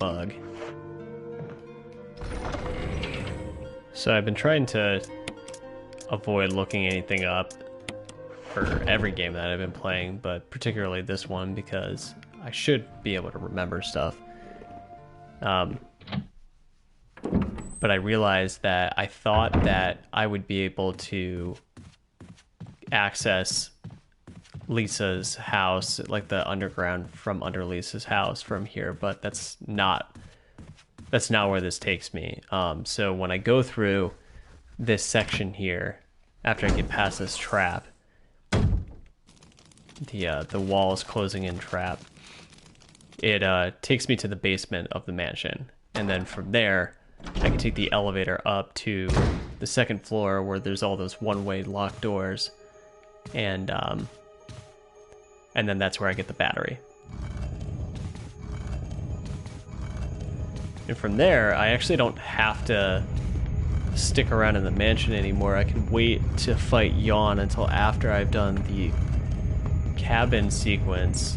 bug. So I've been trying to avoid looking anything up for every game that I've been playing, but particularly this one because I should be able to remember stuff. But I realized that I thought that I would be able to access Lisa's house, like the underground from under Lisa's house from here, but that's not where this takes me. So when I go through this section here, after I get past this trap, the walls closing in trap, it takes me to the basement of the mansion, and then from there I can take the elevator up to the second floor where there's all those one-way locked doors, and then that's where I get the battery. And from there, I actually don't have to stick around in the mansion anymore. I can wait to fight Yawn until after I've done the cabin sequence.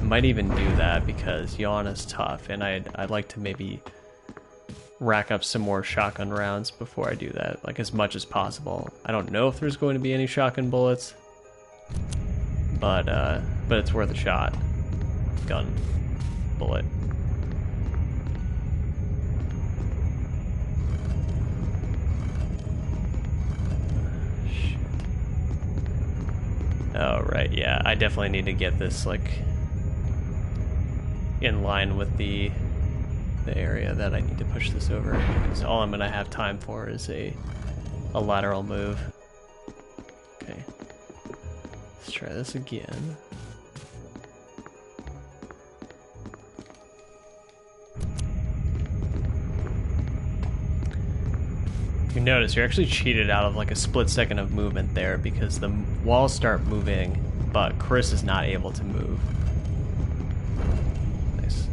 Might even do that because Yawn is tough, and I'd like to maybe rack up some more shotgun rounds before I do that, like as much as possible. I don't know if there's going to be any shotgun bullets, but it's worth a shot. Gun bullet. Shit. Oh right, yeah, I definitely need to get this like in line with the area that I need to push this over, because all I'm gonna have time for is a lateral move. Okay, let's try this again. You notice you're actually cheated out of like a split second of movement there because the walls start moving, but Chris is not able to move. Nice.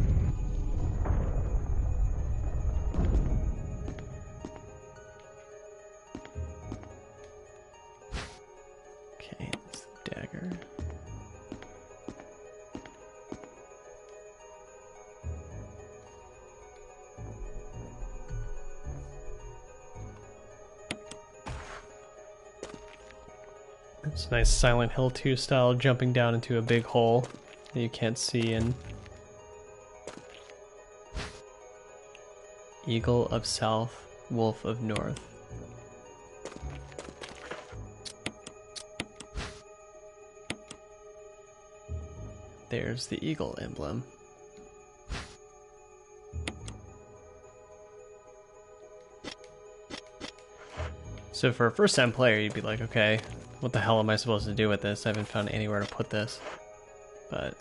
Okay, that's the dagger. It's nice Silent Hill 2 style, jumping down into a big hole that you can't see in. Eagle of South, Wolf of North. There's the eagle emblem. So for a first-time player, you'd be like, okay, what the hell am I supposed to do with this? I haven't found anywhere to put this. But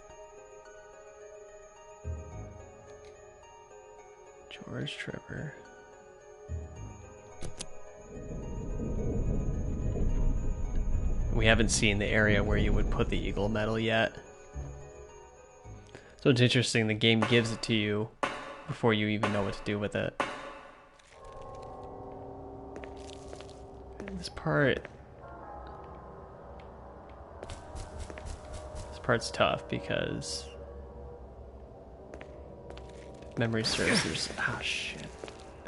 George Trevor. We haven't seen the area where you would put the eagle medal yet. So it's interesting, the game gives it to you before you even know what to do with it. And this part's tough because if memory serves, there's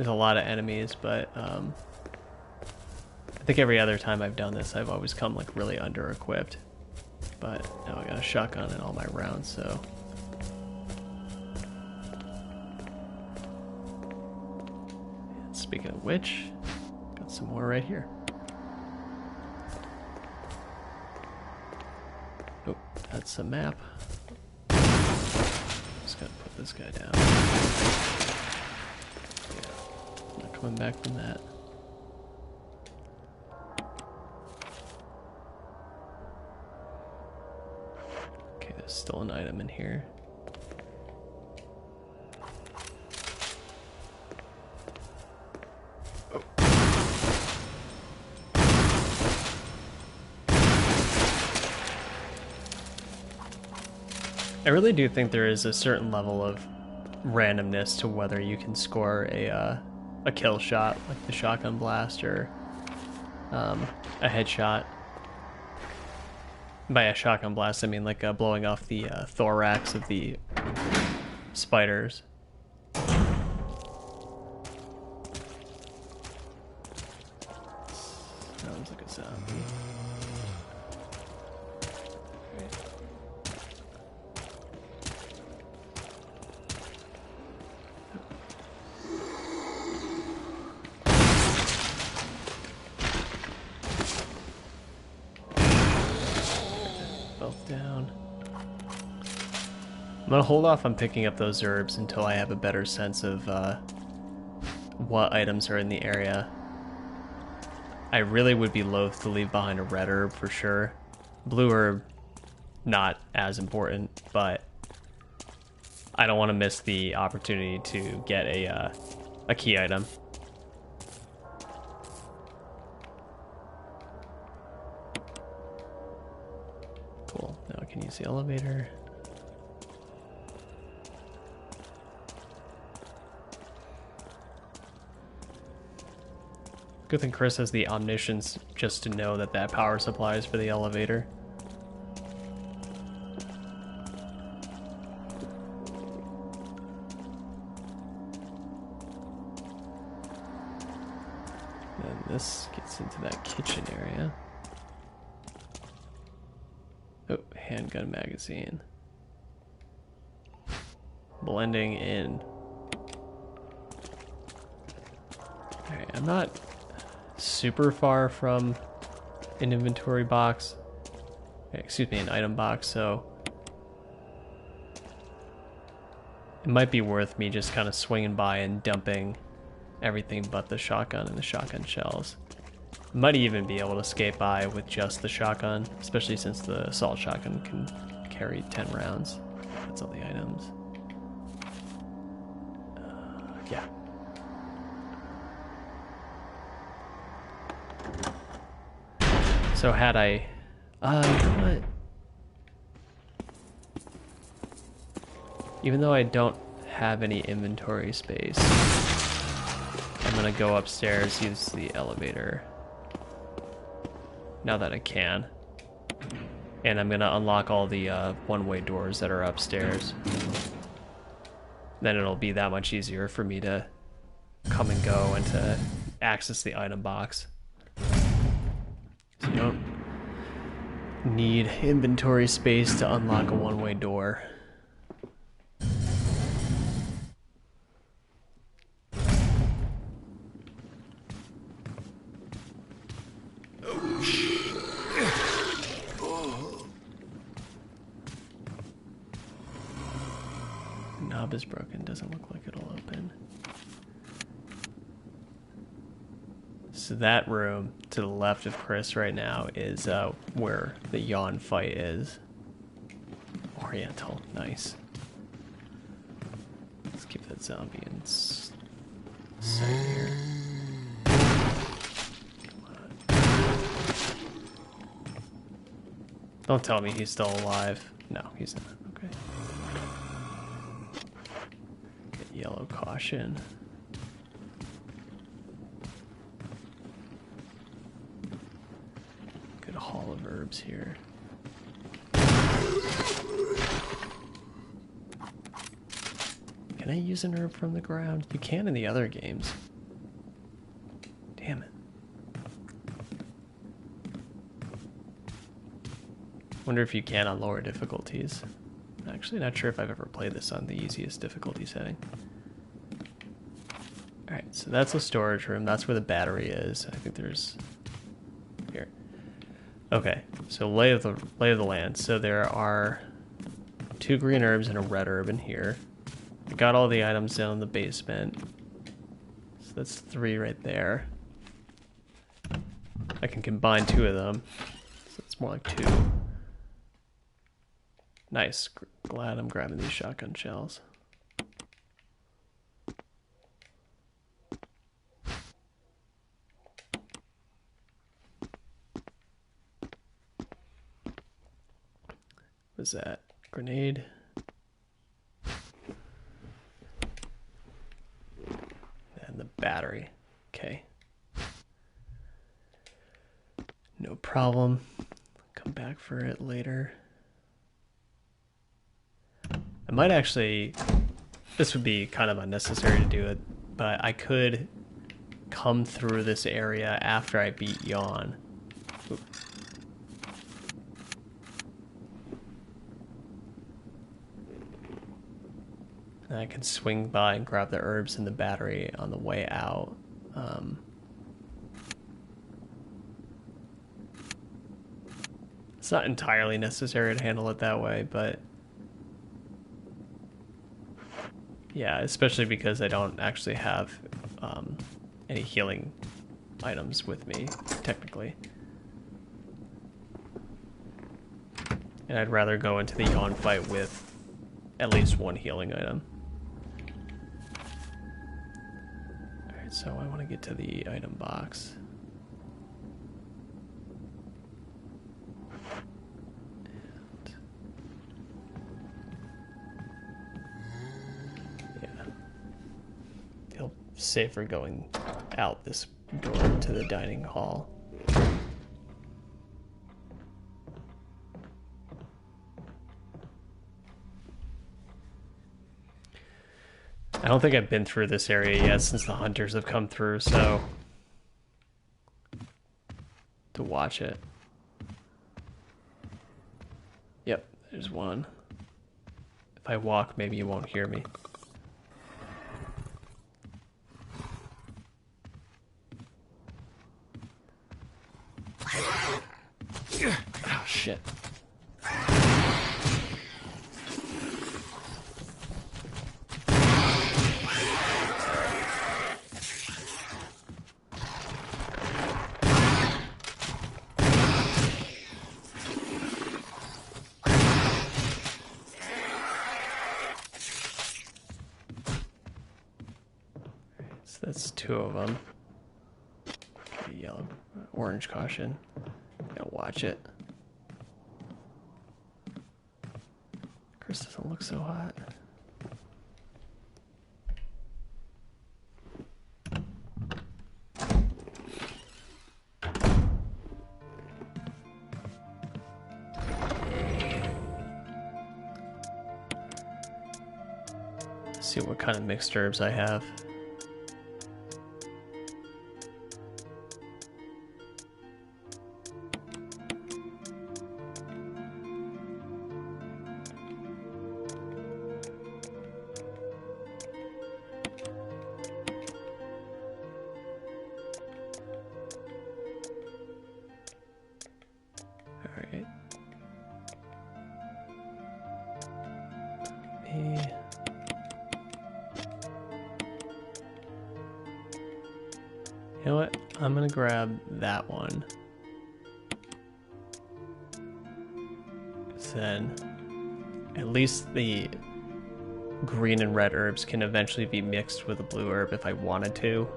a lot of enemies, but I think every other time I've done this I've always come like really under equipped, but now I got a shotgun in all my rounds, so and speaking of which, got some more right here. Oh, that's a map. Just gotta put this guy down. Yeah, not coming back from that. Okay, there's still an item in here. I really do think there is a certain level of randomness to whether you can score a kill shot, like the shotgun blast, or a headshot. By a shotgun blast, I mean like blowing off the thorax of the spiders. Sounds like a zombie. Okay. Both down. I'm gonna hold off on picking up those herbs until I have a better sense of what items are in the area. I really would be loath to leave behind a red herb for sure. Blue herb, not as important, but I don't want to miss the opportunity to get a key item. Cool, now I can use the elevator. Good thing Chris has the omniscience just to know that that power supply is for the elevator. Then this gets into that kitchen area. Oh, handgun magazine. Blending in. Alright, I'm not super far from an inventory box. Excuse me, an item box, so it might be worth me just kind of swinging by and dumping everything but the shotgun and the shotgun shells. Might even be able to skate by with just the shotgun, especially since the assault shotgun can carry 10 rounds. That's all the items. Yeah. So had I... you know what? Even though I don't have any inventory space, I'm gonna go upstairs, use the elevator. Now that I can. And I'm gonna unlock all the one-way doors that are upstairs. Then it'll be that much easier for me to come and go and to access the item box. So you don't need inventory space to unlock a one-way door. Knob is broken, doesn't look like it'll open. So that room to the left of Chris right now is where the yawn fight is. Oriental, nice. Let's keep that zombie in sight here. Come on. Don't tell me he's still alive. No, he's not. Okay. Get yellow caution. Good haul of herbs here. Can I use an herb from the ground? You can in the other games. Damn it. Wonder if you can on lower difficulties. I'm actually not sure if I've ever played this on the easiest difficulty setting. Alright, so that's the storage room. That's where the battery is. I think there's... here. Okay, so lay of the land. So there are 2 green herbs and a red herb in here. I got all the items down in the basement. So that's 3 right there. I can combine 2 of them. So it's more like 2. Nice. Glad I'm grabbing these shotgun shells. What's that? Grenade. And the battery. Okay. No problem. come back for it later. I might actually, this would be kind of unnecessary to do it, but I could come through this area after I beat Yawn. Oop. And I can swing by and grab the herbs in the battery on the way out. It's not entirely necessary to handle it that way, but yeah, especially because I don't actually have any healing items with me, technically. And I'd rather go into the Yawn fight with at least one healing item. Alright, so I want to get to the item box. Safer going out this door to the dining hall. I don't think I've been through this area yet since the hunters have come through, so to watch it. Yep, there's one. If I walk, maybe you won't hear me. Oh, shit. So that's two of them. Yellow, orange caution. Gotta watch it. Chris doesn't look so hot. Let's see what kind of mixed herbs I have. You know what? I'm gonna grab that one. Then at least the green and red herbs can eventually be mixed with a blue herb if I wanted to.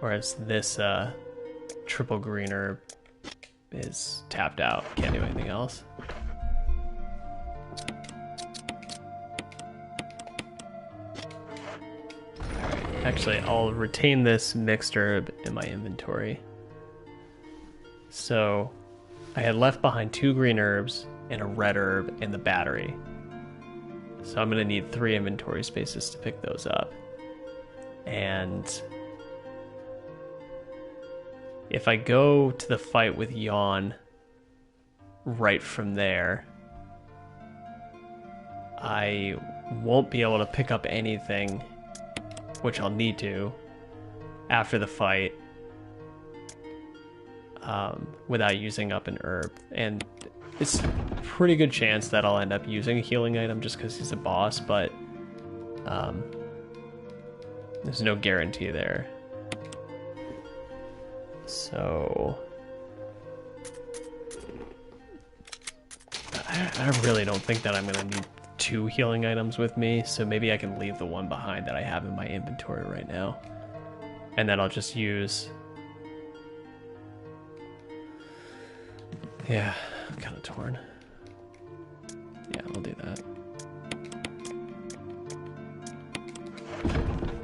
Whereas this triple green herb is tapped out, can't do anything else. Actually, I'll retain this mixed herb in my inventory. So I had left behind 2 green herbs and a red herb in the battery. So I'm gonna need 3 inventory spaces to pick those up. And if I go to the fight with Yawn right from there, I won't be able to pick up anything, which I'll need to after the fight, without using up an herb. And it's a pretty good chance that I'll end up using a healing item just because he's a boss, but there's no guarantee there. So I really don't think that I'm gonna need 2 healing items with me, so maybe I can leave the one behind that I have in my inventory right now, and then I'll just use... Yeah, I'm kind of torn. Yeah, I'll do that.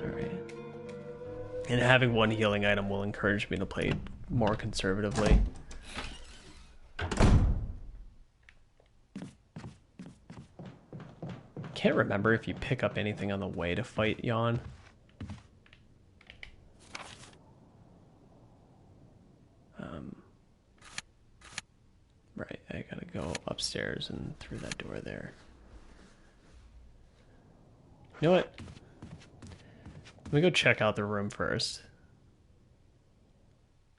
Alright. And having one healing item will encourage me to play more conservatively. Can't remember if you pick up anything on the way to fight Yawn. Right, I gotta go upstairs and through that door there. You know what? Let me go check out the room first.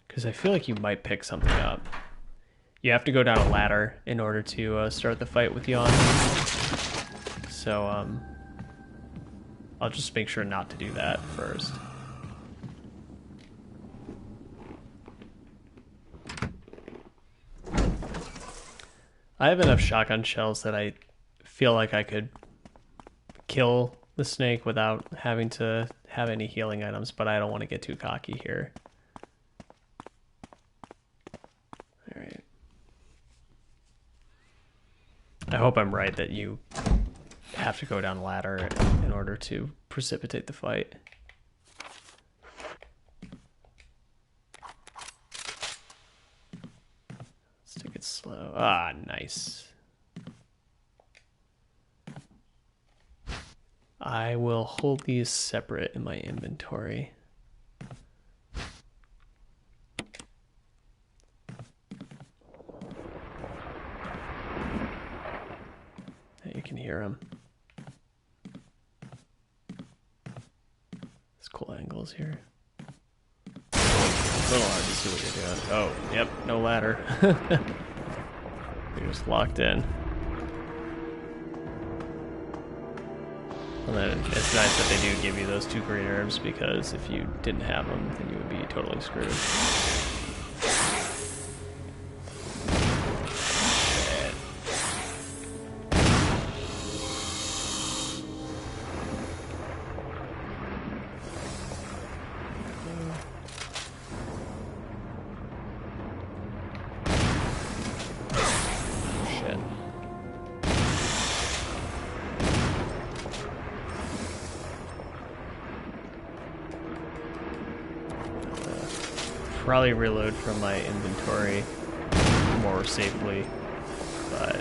Because I feel like you might pick something up. You have to go down a ladder in order to start the fight with Yawn. So, I'll just make sure not to do that first. I have enough shotgun shells that I feel like I could kill the snake without having to have any healing items, but I don't want to get too cocky here. Alright. I hope I'm right that you have to go down a ladder in order to precipitate the fight. Let's take it slow. Ah, nice. I will hold these separate in my inventory. You can hear them. There's cool angles here. It's a little hard to see what you're doing. Oh, yep, no ladder. You're just locked in. And then it's nice that they do give you those 2 green herbs, because if you didn't have them, then you would be totally screwed. Probably reload from my inventory more safely, but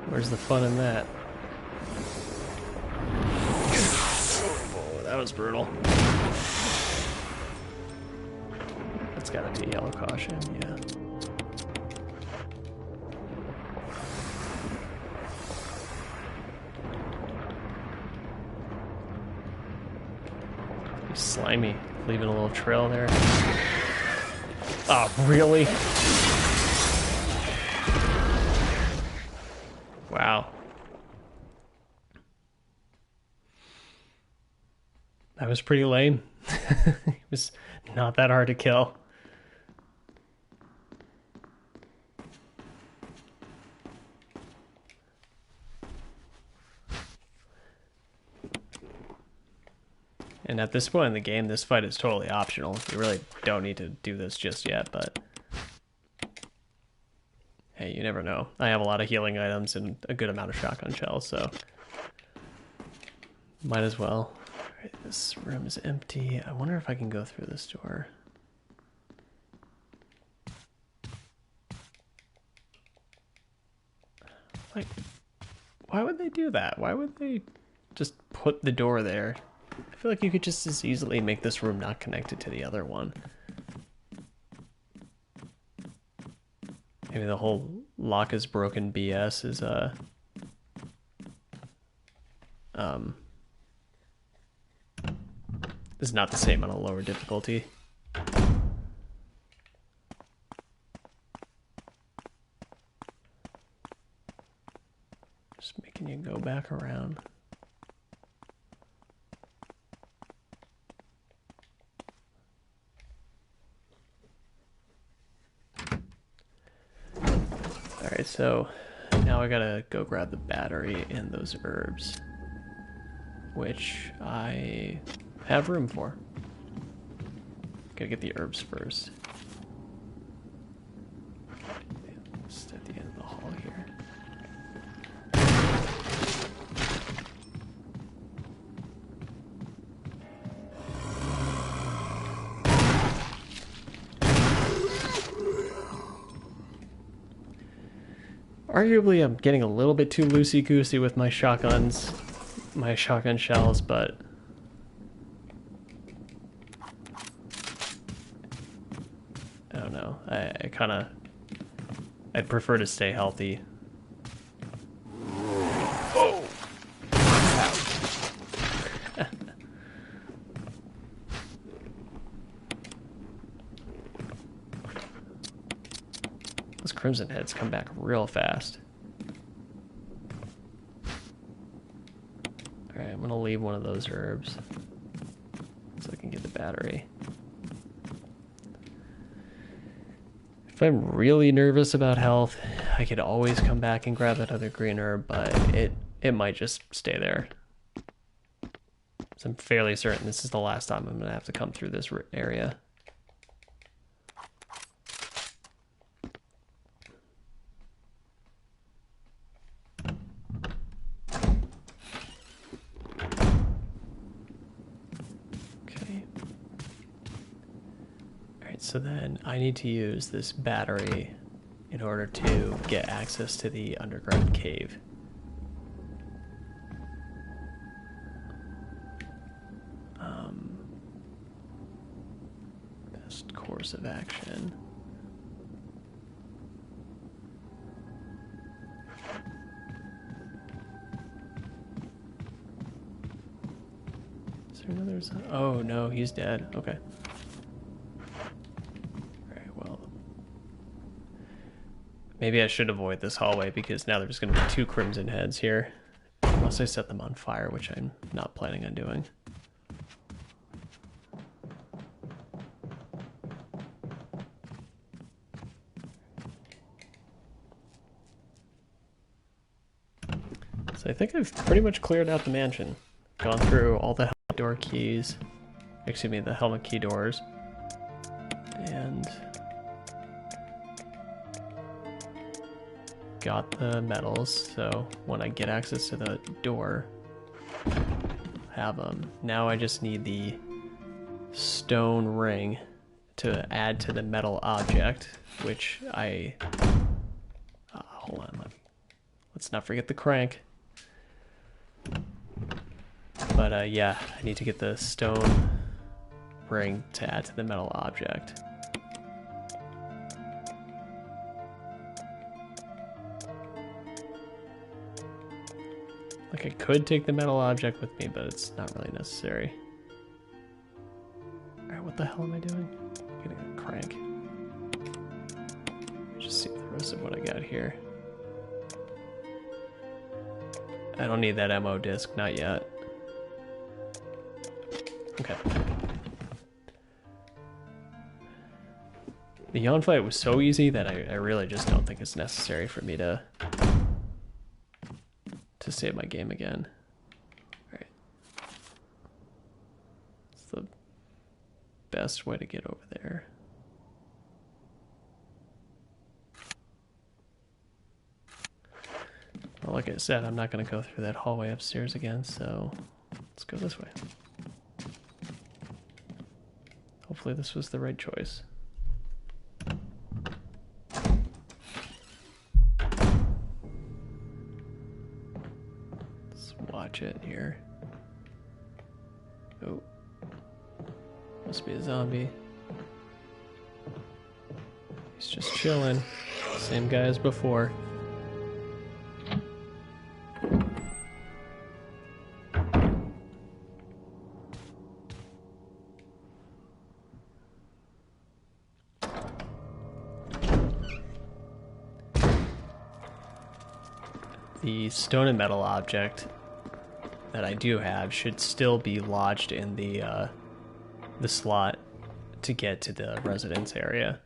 where's the fun in that? Oh, that was brutal. That's gotta be yellow caution, yeah. Slimy, leaving a little trail there. Oh, really? Wow. That was pretty lame. It was not that hard to kill. And at this point in the game, this fight is totally optional. You really don't need to do this just yet, but hey, you never know. I have a lot of healing items and a good amount of shotgun shells, so might as well. All right, this room is empty. I wonder if I can go through this door. Like, why would they do that? Why would they just put the door there? I feel like you could just as easily make this room not connected to the other one. Maybe the whole lock is broken BS is not the same on a lower difficulty. Just making you go back around. Alright, so now I gotta go grab the battery and those herbs, which I have room for. Gotta get the herbs first. Just at the end of the hall here. Arguably, I'm getting a little bit too loosey-goosey with my shotguns, my shotgun shells, but I don't know. I kind of, I'd prefer to stay healthy. Oh! Those crimson heads come back real fast. Alright, I'm gonna leave one of those herbs so I can get the battery. If I'm really nervous about health, I could always come back and grab that other green herb, but it might just stay there. So I'm fairly certain this is the last time I'm gonna have to come through this area. So then I need to use this battery in order to get access to the underground cave. Best course of action. Is there another? Oh no, he's dead. Okay. Maybe I should avoid this hallway because now there's going to be 2 crimson heads here. Unless I set them on fire, which I'm not planning on doing. So I think I've pretty much cleared out the mansion. Gone through all the helmet door keys. Excuse me, the helmet key doors. And got the medals, so when I get access to the door, have them. Now I just need the stone ring to add to the metal object, which I... hold on, let's not forget the crank. But yeah, I need to get the stone ring to add to the metal object. Like, I could take the metal object with me, but it's not really necessary. Alright, what the hell am I doing? I'm getting a crank. Just see the rest of what I got here. I don't need that ammo disc, not yet. Okay. The yawn fight was so easy that I really just don't think it's necessary for me to save my game again. Alright. It's the best way to get over there. Well, like I said, I'm not going to go through that hallway upstairs again, so let's go this way. Hopefully this was the right choice. Watch it here. Oh. Must be a zombie. He's just chilling. Same guy as before. The stone and metal object that I do have should still be lodged in the slot to get to the residence area.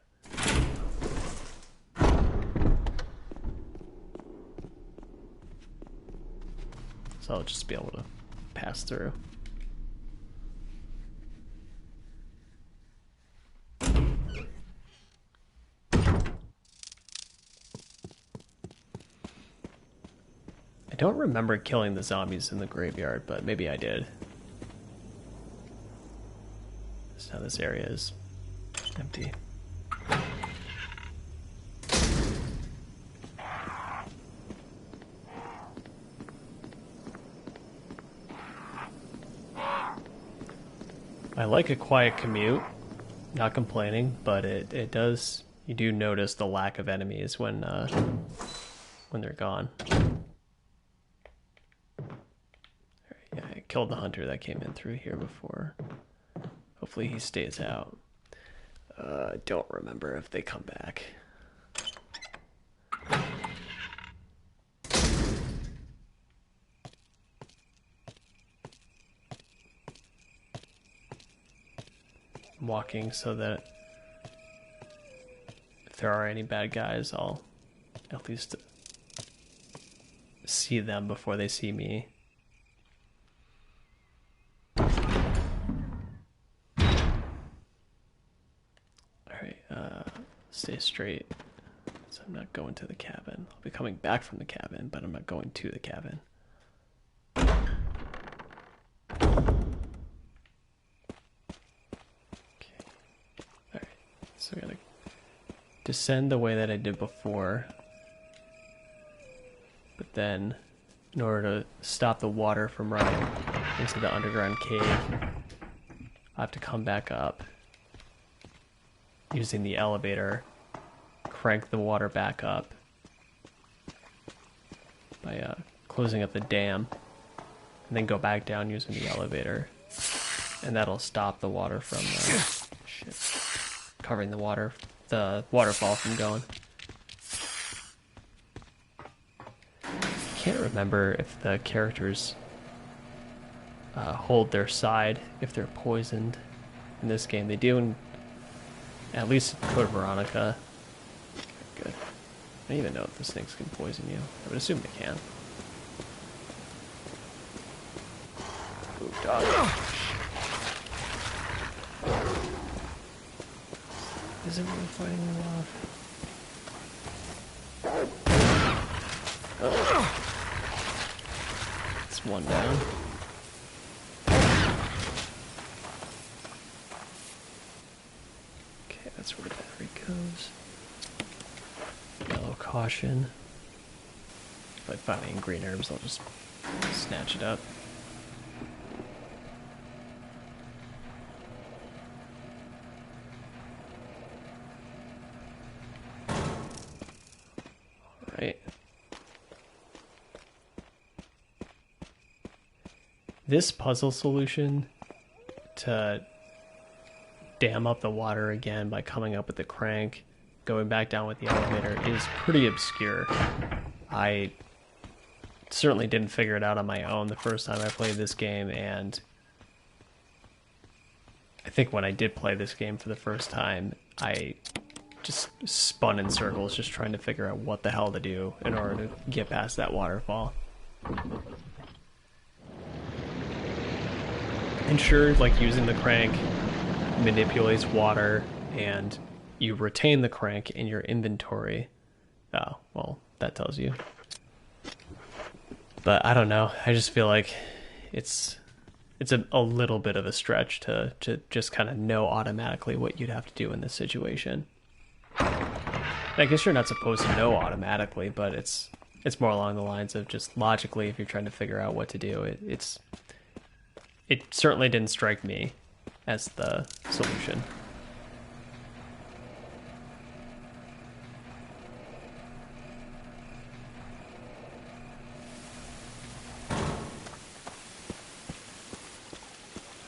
So I'll just be able to pass through. I don't remember killing the zombies in the graveyard, but maybe I did. So now this area is empty. I like a quiet commute, not complaining, but it does, you do notice the lack of enemies when they're gone. Alright, yeah, I killed the hunter that came in through here before. Hopefully he stays out. I don't remember if they come back. I'm walking so that if there are any bad guys, I'll at least see them before they see me. Stay straight. So I'm not going to the cabin. I'll be coming back from the cabin, but I'm not going to the cabin. Okay. Alright. So I gotta descend the way that I did before. But then, in order to stop the water from running into the underground cave, I have to come back up using the elevator, crank the water back up by closing up the dam, and then go back down using the elevator, and that'll stop the water from covering the waterfall from going. I can't remember if the characters hold their side if they're poisoned in this game. They do in at least in Code Veronica. Good. I don't even know if the snakes can poison you. I would assume they can. Ooh, dog. Is it really fighting them off? Oh. It's one down. That's where the battery goes. Yellow caution. If I find any green herbs, I'll just snatch it up. Alright. This puzzle solution to dam up the water again by coming up with the crank, going back down with the elevator, is pretty obscure. I certainly didn't figure it out on my own the first time I played this game, and I think when I did play this game for the first time, I just spun in circles just trying to figure out what the hell to do in order to get past that waterfall. And sure, like, using the crank manipulates water, and you retain the crank in your inventory. Oh, well, that tells you. But I don't know. I just feel like it's a little bit of a stretch to just kind of know automatically what you'd have to do in this situation. I guess you're not supposed to know automatically, but it's more along the lines of just logically, if you're trying to figure out what to do. It certainly didn't strike me as the solution.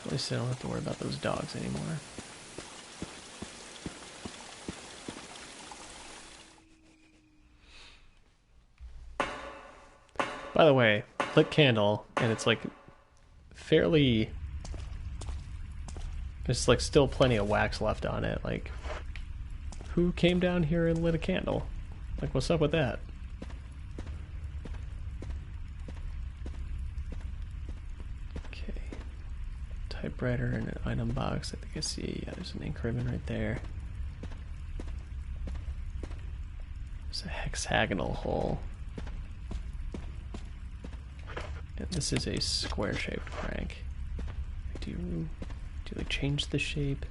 At least I don't have to worry about those dogs anymore. By the way, lit candle, and it's like fairly... There's like still plenty of wax left on it. Like, who came down here and lit a candle? Like, what's up with that? Okay. Typewriter and an item box. I think I see, yeah, there's an ink ribbon right there. There's a hexagonal hole. And this is a square-shaped crank. Do you like change the shape?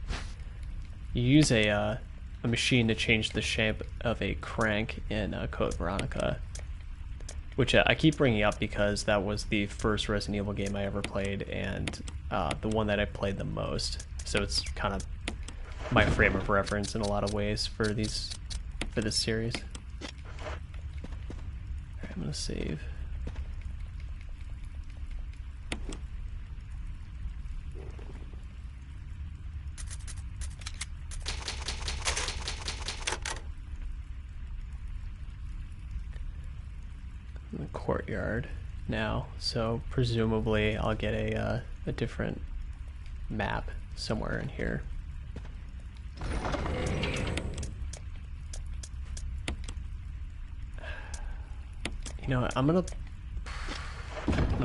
You use a machine to change the shape of a crank in Code Veronica. which I keep bringing up because that was the first Resident Evil game I ever played, and the one that I played the most. So it's kind of my frame of reference in a lot of ways for this series. Alright, I'm gonna save. In the courtyard now, so presumably I'll get a different map somewhere in here. You know what, I'm gonna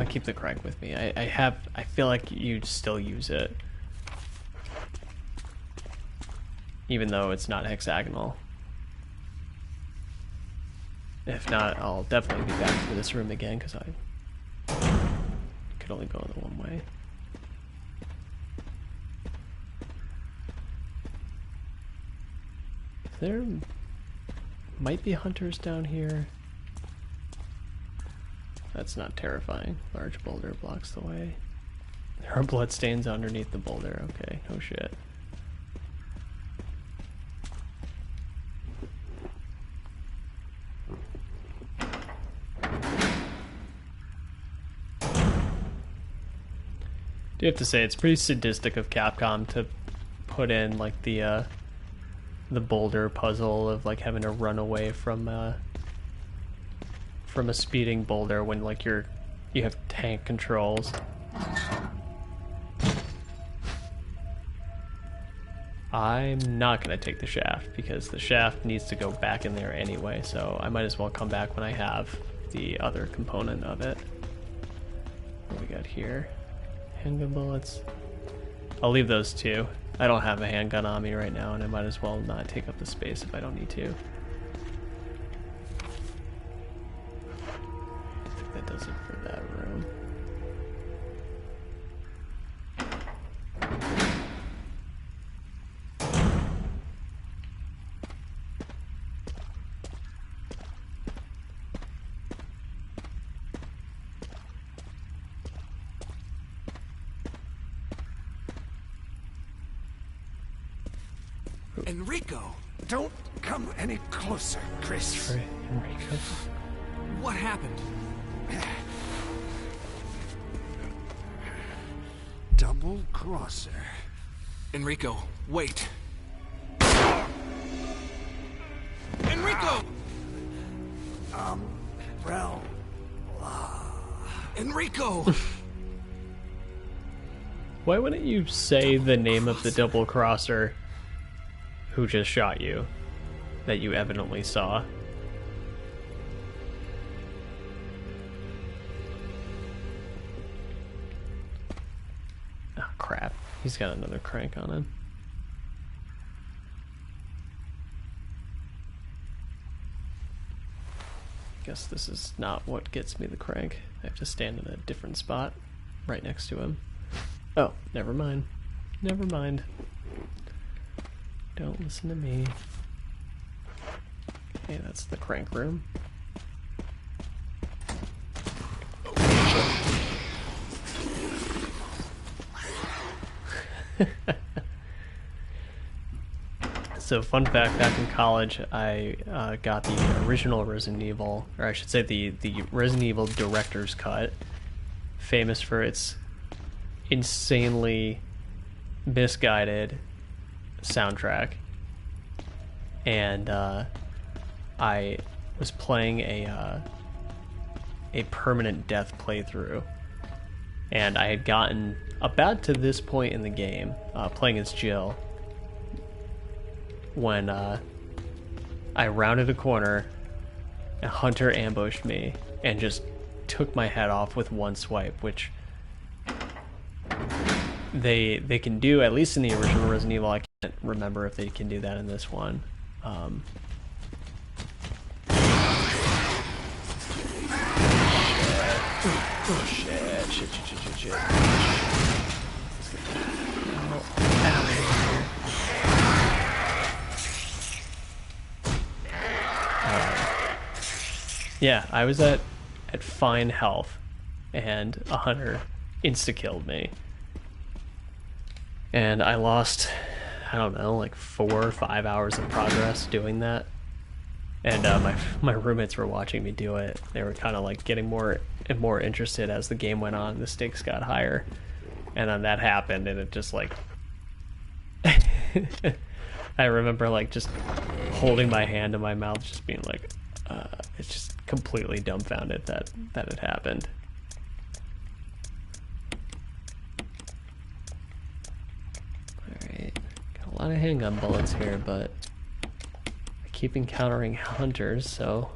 keep the crank with me. I feel like you still use it, even though it's not hexagonal. If not, I'll definitely be back for this room again, because I could only go the one way. There might be hunters down here. That's not terrifying. Large boulder blocks the way. There are bloodstains underneath the boulder. Okay, no shit. Do have to say it's pretty sadistic of Capcom to put in like the boulder puzzle of like having to run away from a speeding boulder when like you have tank controls. I'm not gonna take the shaft because the shaft needs to go back in there anyway, so I might as well come back when I have the other component of it. What do we got here? Handgun bullets. I'll leave those two. I don't have a handgun on me right now, and I might as well not take up the space if I don't need to. I think that does it for that room. Enrico! Don't come any closer, Chris. Enrico. What happened? Double crosser. Enrico, wait. Enrico! Well... Enrico! Why wouldn't you say the name of the double crosser who just shot you, that you evidently saw? Oh crap, he's got another crank on him. Guess this is not what gets me the crank. I have to stand in a different spot, right next to him. Oh, never mind. Never mind. Don't listen to me. Okay, that's the crank room. So fun fact, back in college I got the original Resident Evil, or I should say the Resident Evil director's cut, famous for its insanely misguided soundtrack. And I was playing a permanent death playthrough, and I had gotten about to this point in the game, playing as Jill, when I rounded a corner, a hunter ambushed me and just took my head off with one swipe, which they can do, at least in the original Resident Evil. I can't remember if they can do that in this one. Oh shit, shit. Yeah, I was at at fine health, and a hunter insta-killed me. And I lost, I don't know, like 4 or 5 hours of progress doing that. And my roommates were watching me do it. They were kind of like getting more and more interested as the game went on. The stakes got higher. And then that happened, and it just like... I remember like just holding my hand to my mouth, just being like, it's just completely dumbfounded that it happened. Alright, got a lot of handgun bullets here, but I keep encountering hunters, so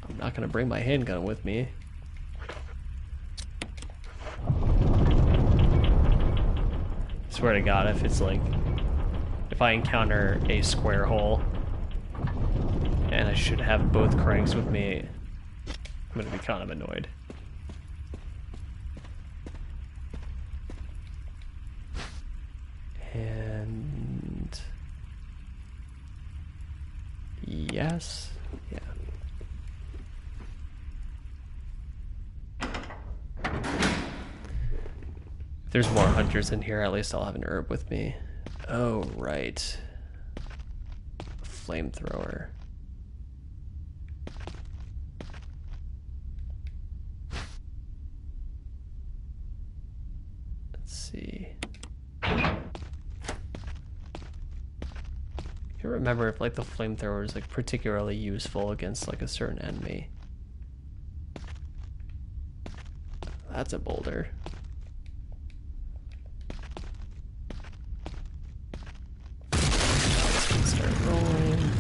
I'm not gonna bring my handgun with me. Swear to God, if it's like, if I encounter a square hole and I should have both cranks with me, I'm gonna be kind of annoyed. And yes, yeah. If there's more hunters in here, at least I'll have an herb with me. Oh, right. Flamethrower. Let's see. I can't remember if like the flamethrower is like particularly useful against like a certain enemy. That's a boulder. Start rolling.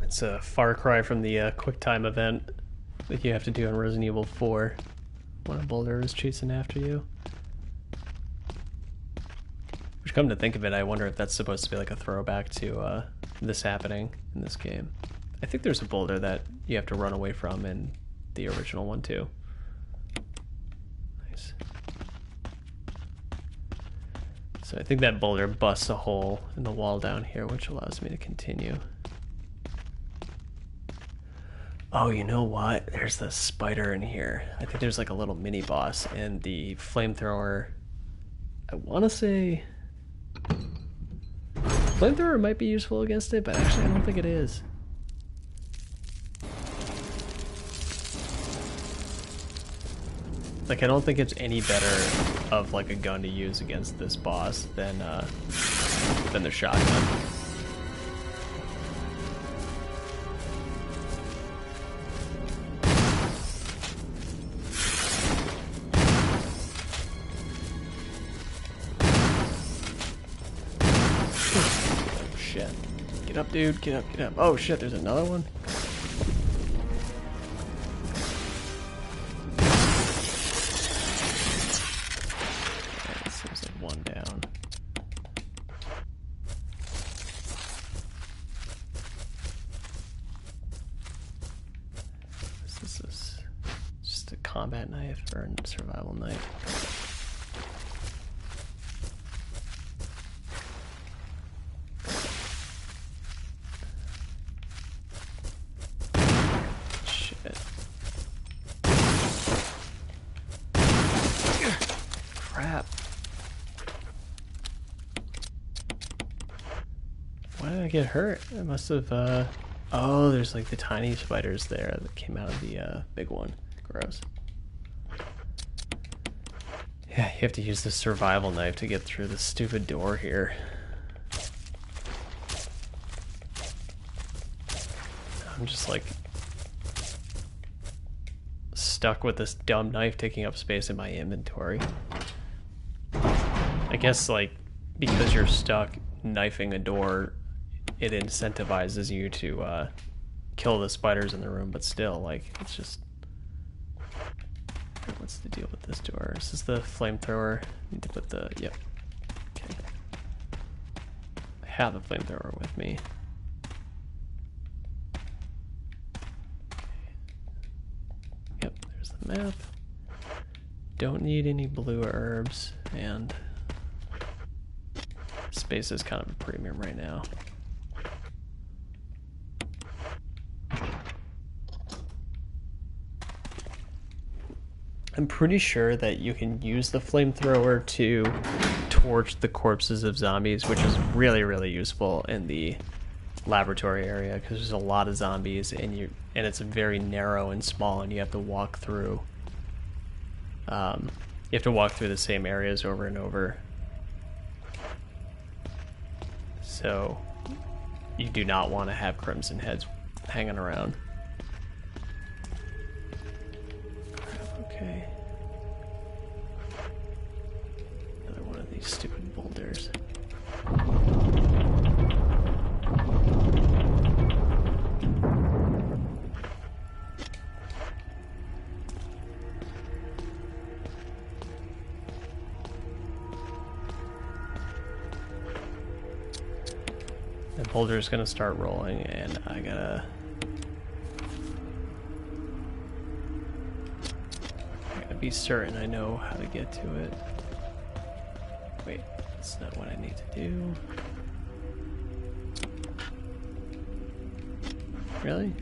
It's a far cry from the QuickTime event that you have to do in Resident Evil 4 when a boulder is chasing after you. Which, come to think of it, I wonder if that's supposed to be like a throwback to this happening in this game. I think there's a boulder that you have to run away from in the original one too. Nice. So I think that boulder busts a hole in the wall down here, which allows me to continue. Oh, you know what? There's the spider in here. I think there's like a little mini boss, and the flamethrower, I want to say flamethrower might be useful against it, but actually I don't think it is. Like, I don't think it's any better of like a gun to use against this boss than the shotgun. Oh shit! Get up, dude! Get up! Get up! Oh shit! There's another one. One down. This is just a combat knife or a survival knife. Shit. Crap. Why did I get hurt? I must have, oh, there's like the tiny spiders there that came out of the, big one. Gross. Yeah, you have to use the survival knife to get through the stupid door here. I'm just like stuck with this dumb knife taking up space in my inventory. I guess like because you're stuck knifing a door, it incentivizes you to kill the spiders in the room, but still, like, it's just... What's the deal with this door? Is this the flamethrower? Need to put the... Yep. Okay. I have the flamethrower with me. Yep, there's the map. Don't need any blue herbs, and Space is kind of a premium right now. I'm pretty sure that you can use the flamethrower to torch the corpses of zombies, which is really, really useful in the laboratory area because there's a lot of zombies and it's very narrow and small, and you have to walk through. You have to walk through the same areas over and over. So you do not want to have crimson heads hanging around. Okay. Another one of these stupid boulders. The boulder's gonna start rolling, and I gotta be certain I know how to get to it. Wait, that's not what I need to do. Really?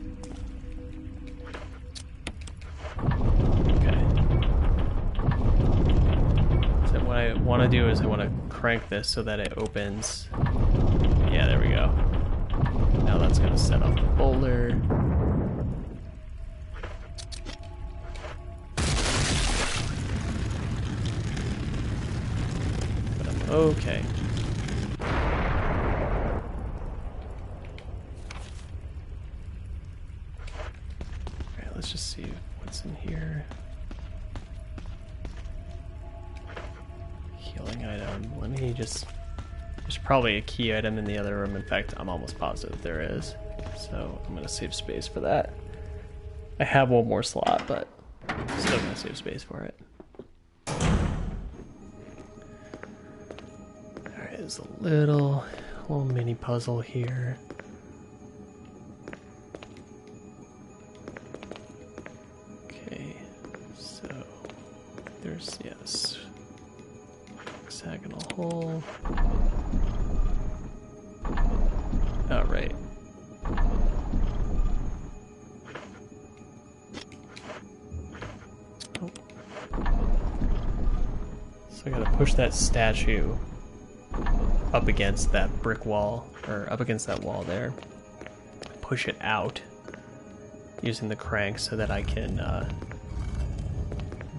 Okay. So what I want to do is I want to crank this so that it opens. Yeah, there we go. Now that's going to set off the boulder. Okay. Alright, let's just see what's in here. Healing item. Let me just... There's probably a key item in the other room. In fact, I'm almost positive there is. So I'm going to save space for that. I have one more slot, but I'm still going to save space for it. There's a little mini puzzle here. Okay, so there's, yes, hexagonal hole. Oh, right. Oh. So I gotta push that statue up against that brick wall, or up against that wall there. Push it out using the crank so that I can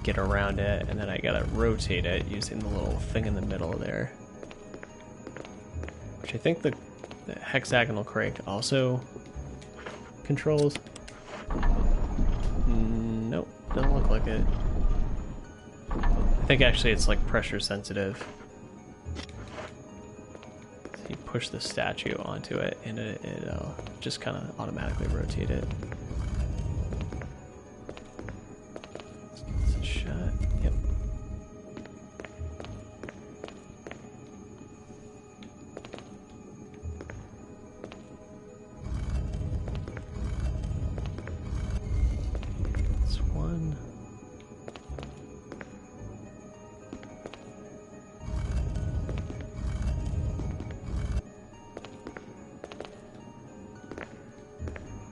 get around it, and then I gotta rotate it using the little thing in the middle there. Which I think the hexagonal crank also controls. Nope, doesn't look like it. I think actually it's like pressure sensitive. You push the statue onto it, and it'll just kind of automatically rotate it. It's a shot. Yep. It's one.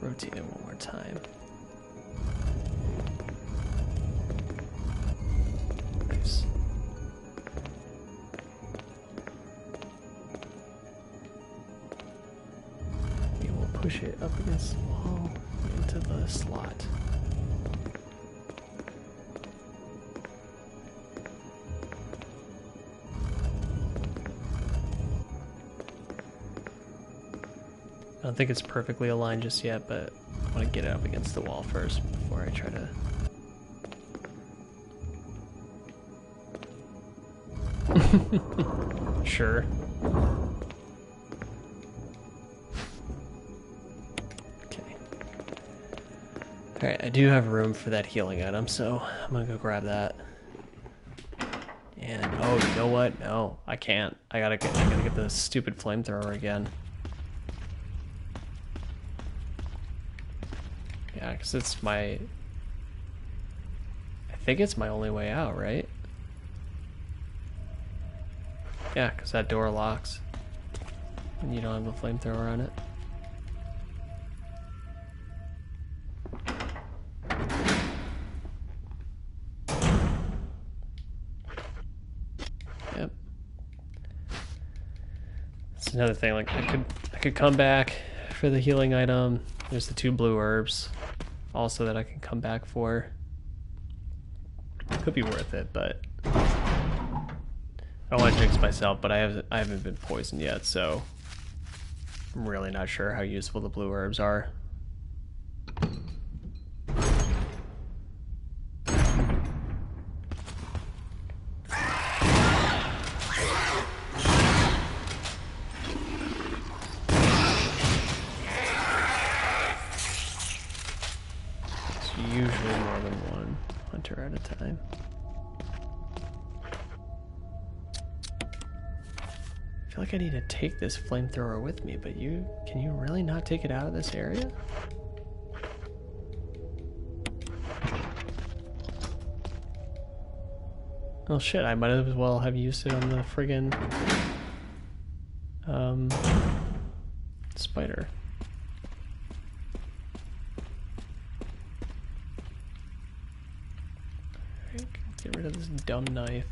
Rotate it one more time. Nice. We will push it up against the wall into the slot. I don't think it's perfectly aligned just yet, but I want to get it up against the wall first before I try to... Sure. Okay. Alright, I do have room for that healing item, so I'm gonna go grab that. And, oh, you know what? No, I can't. I gotta get the stupid flamethrower again. Yeah, because it's my... I think it's my only way out, right? Yeah, because that door locks. And you don't have a flamethrower on it. Yep. That's another thing, like I could come back for the healing item. There's the 2 blue herbs also that I can come back for. Could be worth it, but I don't want to jinx myself, but I haven't been poisoned yet, so I'm really not sure how useful the blue herbs are. Usually more than one hunter at a time. I feel like I need to take this flamethrower with me, but can you really not take it out of this area? Oh shit, I might as well have used it on the friggin' spider. Get rid of this dumb knife.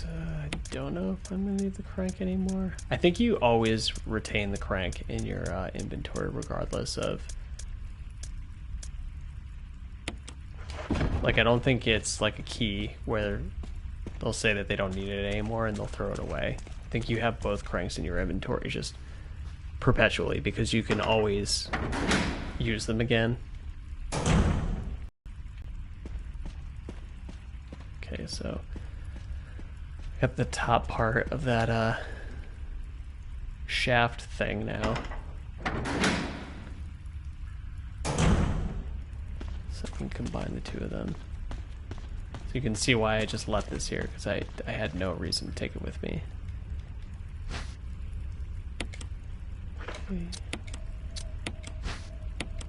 I don't know if I'm gonna need the crank anymore. I think you always retain the crank in your inventory regardless of... Like, I don't think it's like a key where they'll say that they don't need it anymore and they'll throw it away. I think you have both cranks in your inventory just perpetually because you can always use them again. Okay, so got the top part of that shaft thing now. So I can combine the 2 of them. So you can see why I just left this here, because I had no reason to take it with me. Okay.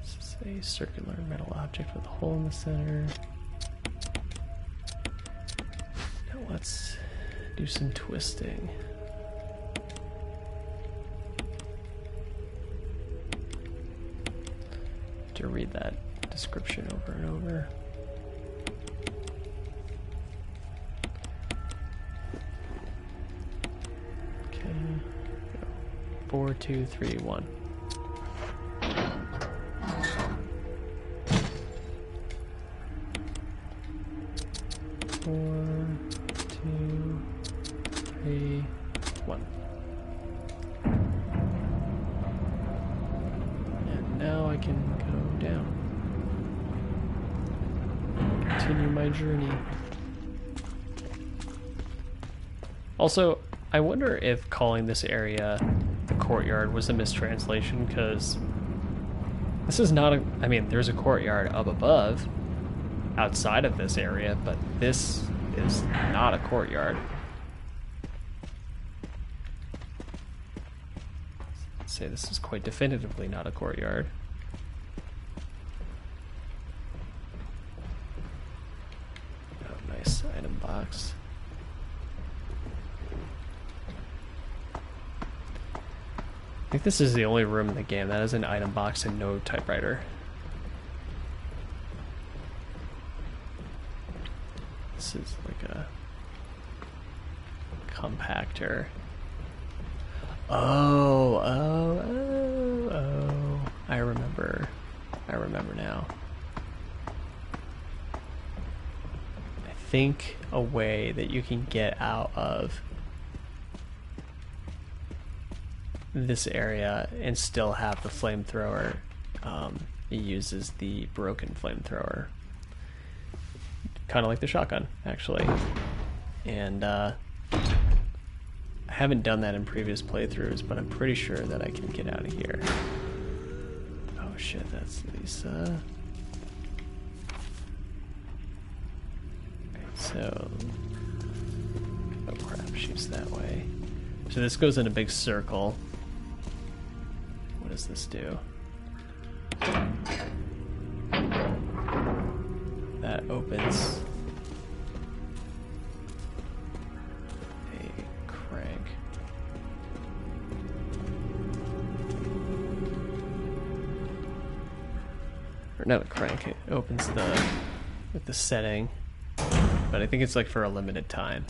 This is a circular metal object with a hole in the center. Now let's do some twisting. To read that description over and over. Okay, go. 4, 2, 3, 1. And now I can go down. Continue my journey. Also, I wonder if calling this area the courtyard was a mistranslation, because this is not a... I mean, there's a courtyard up above, outside of this area, but this is not a courtyard. I'd say this is quite definitively not a courtyard. Oh, nice item box. I think this is the only room in the game that has an item box and no typewriter. This is like a compactor. Oh, I remember. I remember now. I think a way that you can get out of this area and still have the flamethrower, it uses the broken flamethrower. Kind of like the shotgun, actually. And I haven't done that in previous playthroughs, but I'm pretty sure that I can get out of here. Oh shit, that's Lisa. Right, so... oh crap, she's that way. So this goes in a big circle. What does this do? That opens a or not a crank, it opens the with the setting, but I think it's like for a limited time.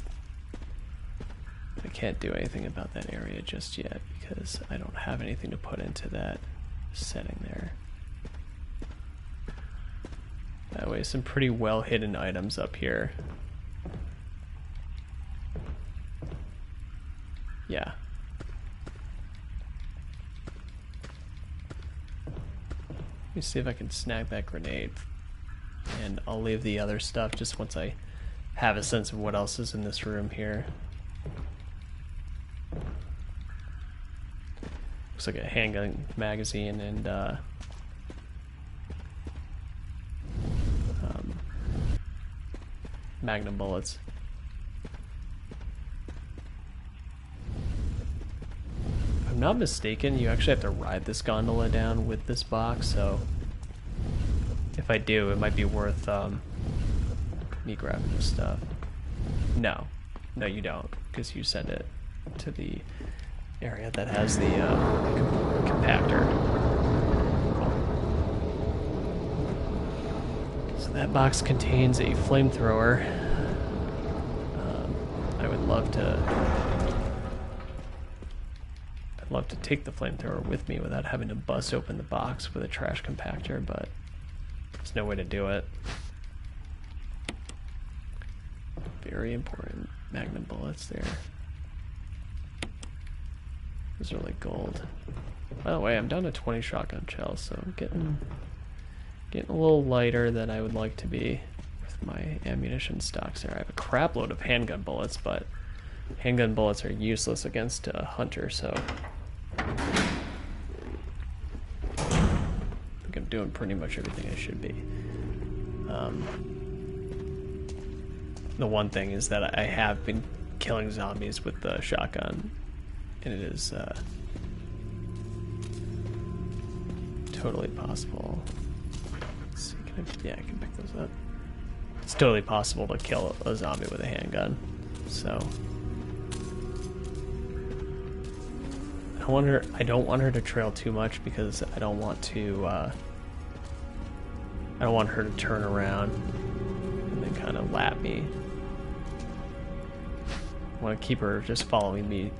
I can't do anything about that area just yet because I don't have anything to put into that setting there. That way, some pretty well hidden items up here. Yeah. Let me see if I can snag that grenade. And I'll leave the other stuff just once I have a sense of what else is in this room here. Looks like a handgun magazine and magnum bullets. If I'm not mistaken, you actually have to ride this gondola down with this box, so if I do, it might be worth me grabbing this stuff. No, you don't, because you send it to the area that has the compactor. Cool. So that box contains a flamethrower. I would love to. I'd love to take the flamethrower with me without having to bust open the box with a trash compactor, but there's no way to do it. Very important. Magnum bullets there. Those are like gold. By the way, I'm down to 20 shotgun shells, so I'm getting a little lighter than I would like to be with my ammunition stocks there. I have a crap load of handgun bullets, but handgun bullets are useless against a hunter, so I think I'm doing pretty much everything I should be. The one thing is that I have been killing zombies with the shotgun, and it is totally possible. Let's see, I can pick those up. It's totally possible to kill a zombie with a handgun. So I don't want her to trail too much because I don't want her to turn around and then kind of lap me. I want to keep her just following me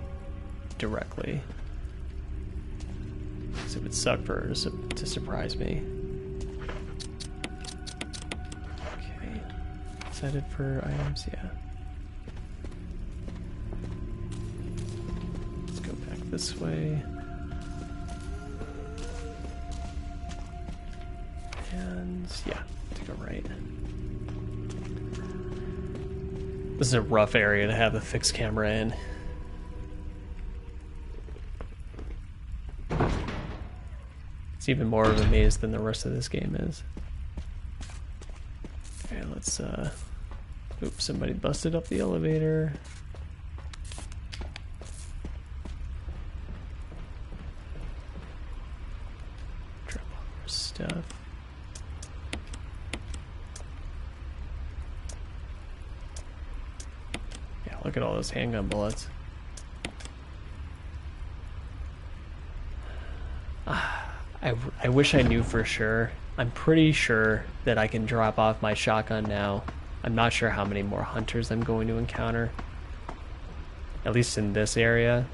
directly. So it would suck for her to surprise me. Okay. Is that it for items? Yeah. Let's go back this way. And yeah, to go right. This is a rough area to have a fixed camera in. It's even more of a maze than the rest of this game is. Okay, let's oops, somebody busted up the elevator. Drop all our stuff. Yeah, look at all those handgun bullets. I wish I knew for sure. I'm pretty sure that I can drop off my shotgun now. I'm not sure how many more hunters I'm going to encounter. At least in this area.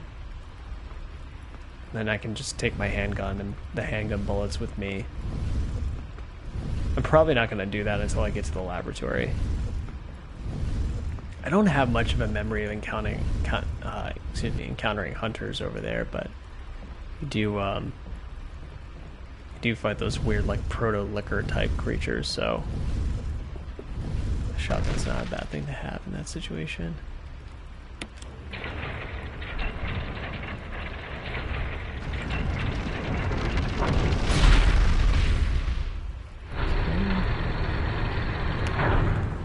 Then I can just take my handgun and the handgun bullets with me. I'm probably not going to do that until I get to the laboratory. I don't have much of a memory of encountering hunters over there, but you do fight those weird like proto-licker type creatures, so a shotgun's not a bad thing to have in that situation. Okay.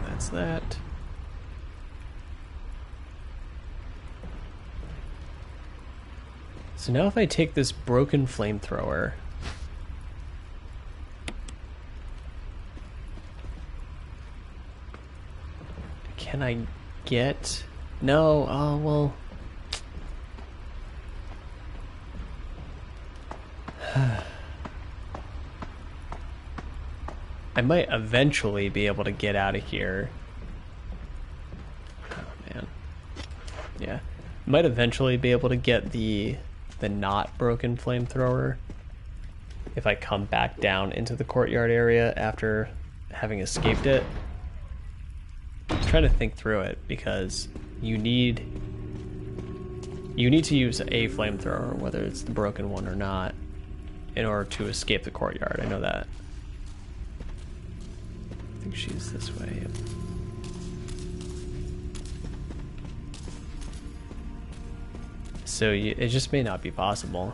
That's that. So now if I take this broken flamethrower, can I get... No, oh well... I might eventually be able to get out of here. Oh man. Yeah. Might eventually be able to get the not broken flamethrower if I come back down into the courtyard area after having escaped it. I'm trying to think through it because you need to use a flamethrower, whether it's the broken one or not, in order to escape the courtyard. I know that. I think she's this way. Yep. So it just may not be possible.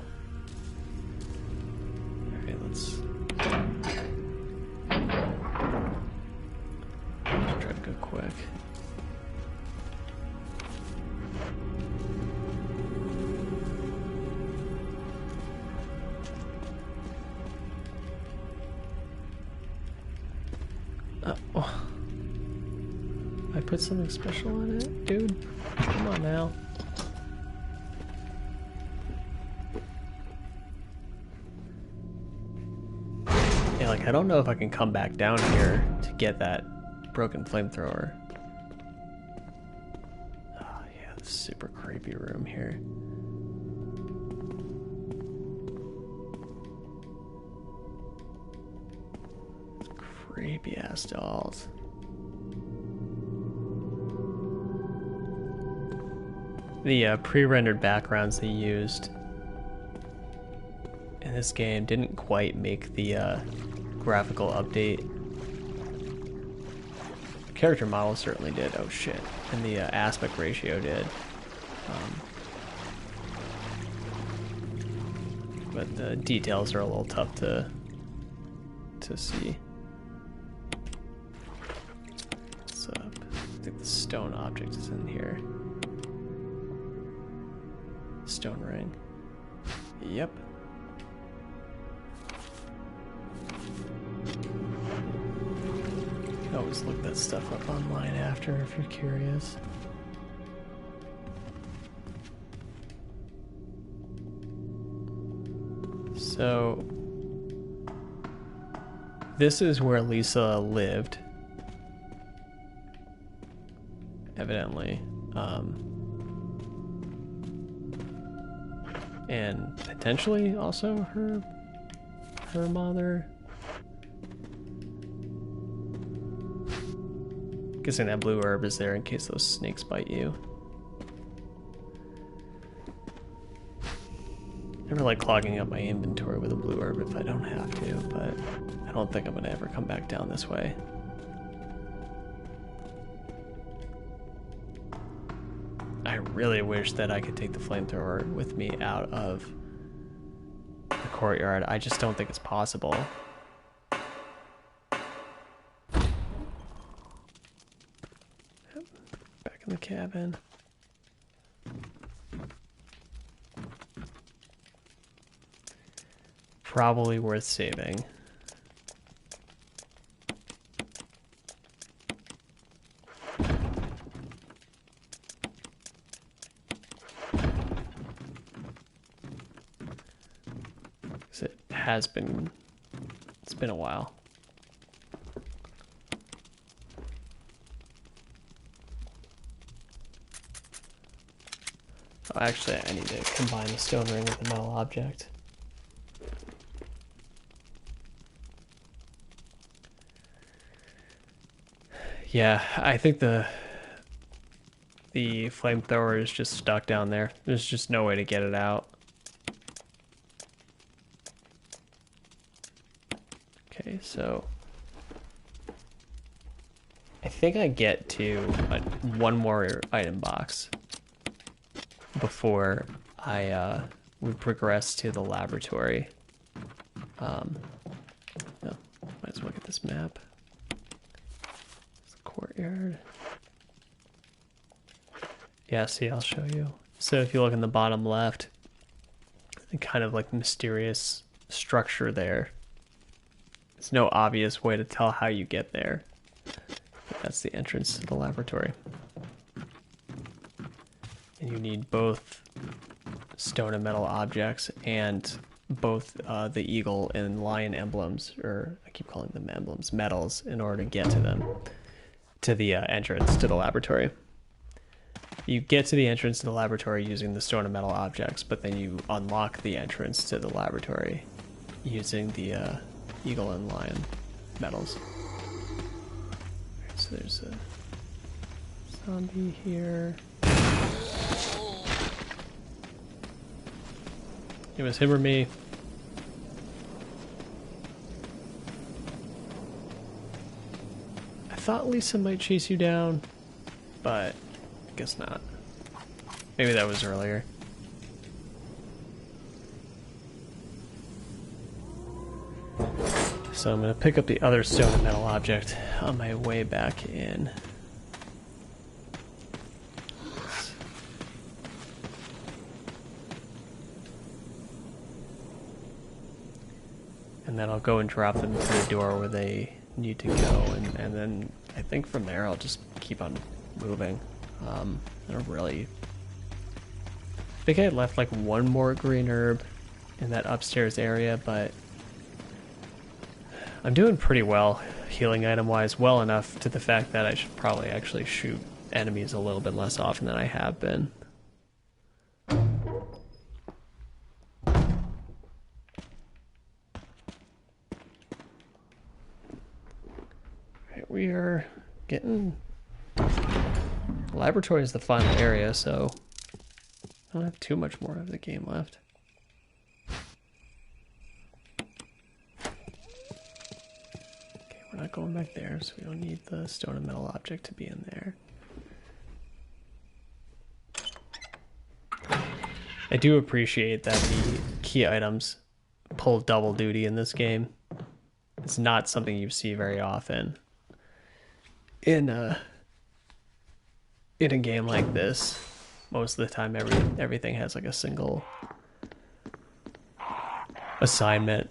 Okay, let's try to go quick. Oh. I put something special on it? Dude, come on now. Yeah, like, I don't know if I can come back down here to get that broken flamethrower. Oh, yeah, this super creepy room here. Creepy ass dolls. The pre-rendered backgrounds they used in this game didn't quite make the graphical update. The character model certainly did. Oh shit. And the aspect ratio did. But the details are a little tough to see. What's up? I think the stone object is in here. Stone ring. Yep. You can always look that stuff up online after if you're curious. So this is where Lisa lived, evidently, and potentially also her mother. Guessing that blue herb is there in case those snakes bite you. Never like clogging up my inventory with a blue herb if I don't have to, but I don't think I'm gonna ever come back down this way. I really wish that I could take the flamethrower with me out of the courtyard. I just don't think it's possible. Back in the cabin. Probably worth saving. It's been a while. Oh, actually, I need to combine the stone ring with the metal object. Yeah, I think the flamethrower is just stuck down there. There's just no way to get it out. Okay, so I think I get to one more item box before we progress to the laboratory. No, might as well get this map. It's the courtyard. Yeah, see, I'll show you. So if you look in the bottom left, the kind of like mysterious structure there. There's no obvious way to tell how you get there. But that's the entrance to the laboratory. And you need both stone and metal objects and both the eagle and lion emblems, or I keep calling them emblems, medals, in order to get to them, to the entrance to the laboratory. You get to the entrance to the laboratory using the stone and metal objects, but then you unlock the entrance to the laboratory using the eagle and lion medals. Right, so there's a zombie here. It was him or me. I thought Lisa might chase you down, but I guess not. Maybe that was earlier. So I'm going to pick up the other stone and metal object on my way back in. And then I'll go and drop them to the door where they need to go, and then I think from there I'll just keep on moving. I don't really... I think I left like one more green herb in that upstairs area, but I'm doing pretty well healing item-wise, well enough to the fact that I should probably actually shoot enemies a little bit less often than I have been. We are getting... Laboratory is the final area, so I don't have too much more of the game left. Okay, we're not going back there, so we don't need the stone and metal object to be in there. I do appreciate that the key items pull double duty in this game. It's not something you see very often in a game like this. Most of the time everything has like a single assignment.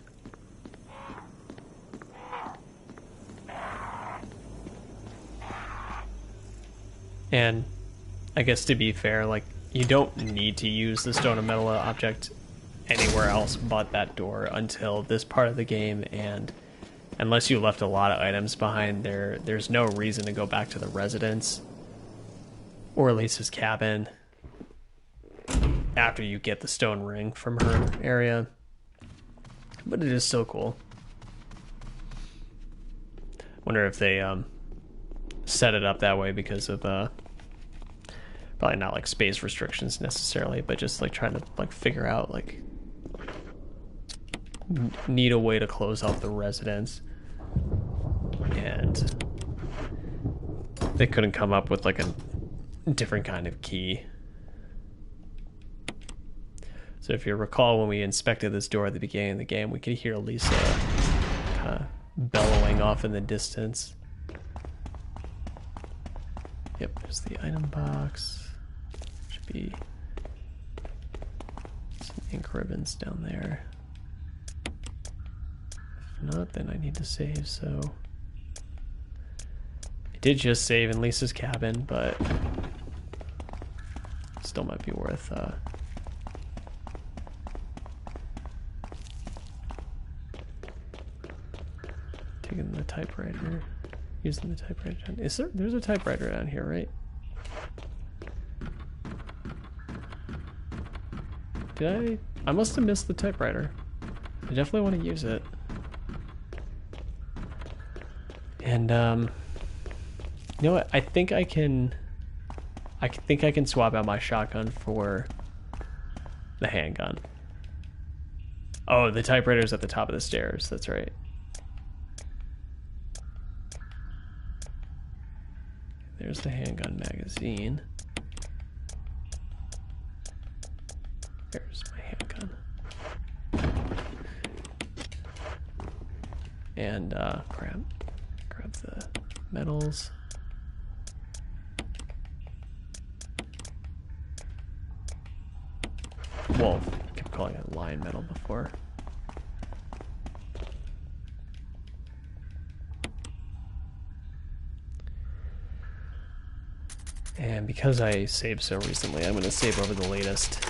And I guess to be fair, like, you don't need to use the stone and metal object anywhere else but that door until this part of the game, and unless you left a lot of items behind there, there's no reason to go back to the residence or Lisa's cabin after you get the stone ring from her area. But it is so cool. Wonder if they set it up that way because of probably not like space restrictions necessarily, but just like trying to like figure out like need a way to close off the residence, and they couldn't come up with like a different kind of key. So if you recall, when we inspected this door at the beginning of the game, we could hear Lisa kind of bellowing off in the distance. Yep, there's the item box. Should be some ink ribbons down there. If not, then I need to save, so... I did just save in Lisa's cabin, but still might be worth taking the typewriter, using the typewriter down. There's a typewriter down here, right? I must have missed the typewriter. I definitely want to use it. And you know what? I think I can swap out my shotgun for the handgun. Oh, the typewriter's at the top of the stairs. That's right. There's the handgun magazine. There's my handgun. And grab the medals. Well, I kept calling it lion medal before. And because I saved so recently, I'm going to save over the latest.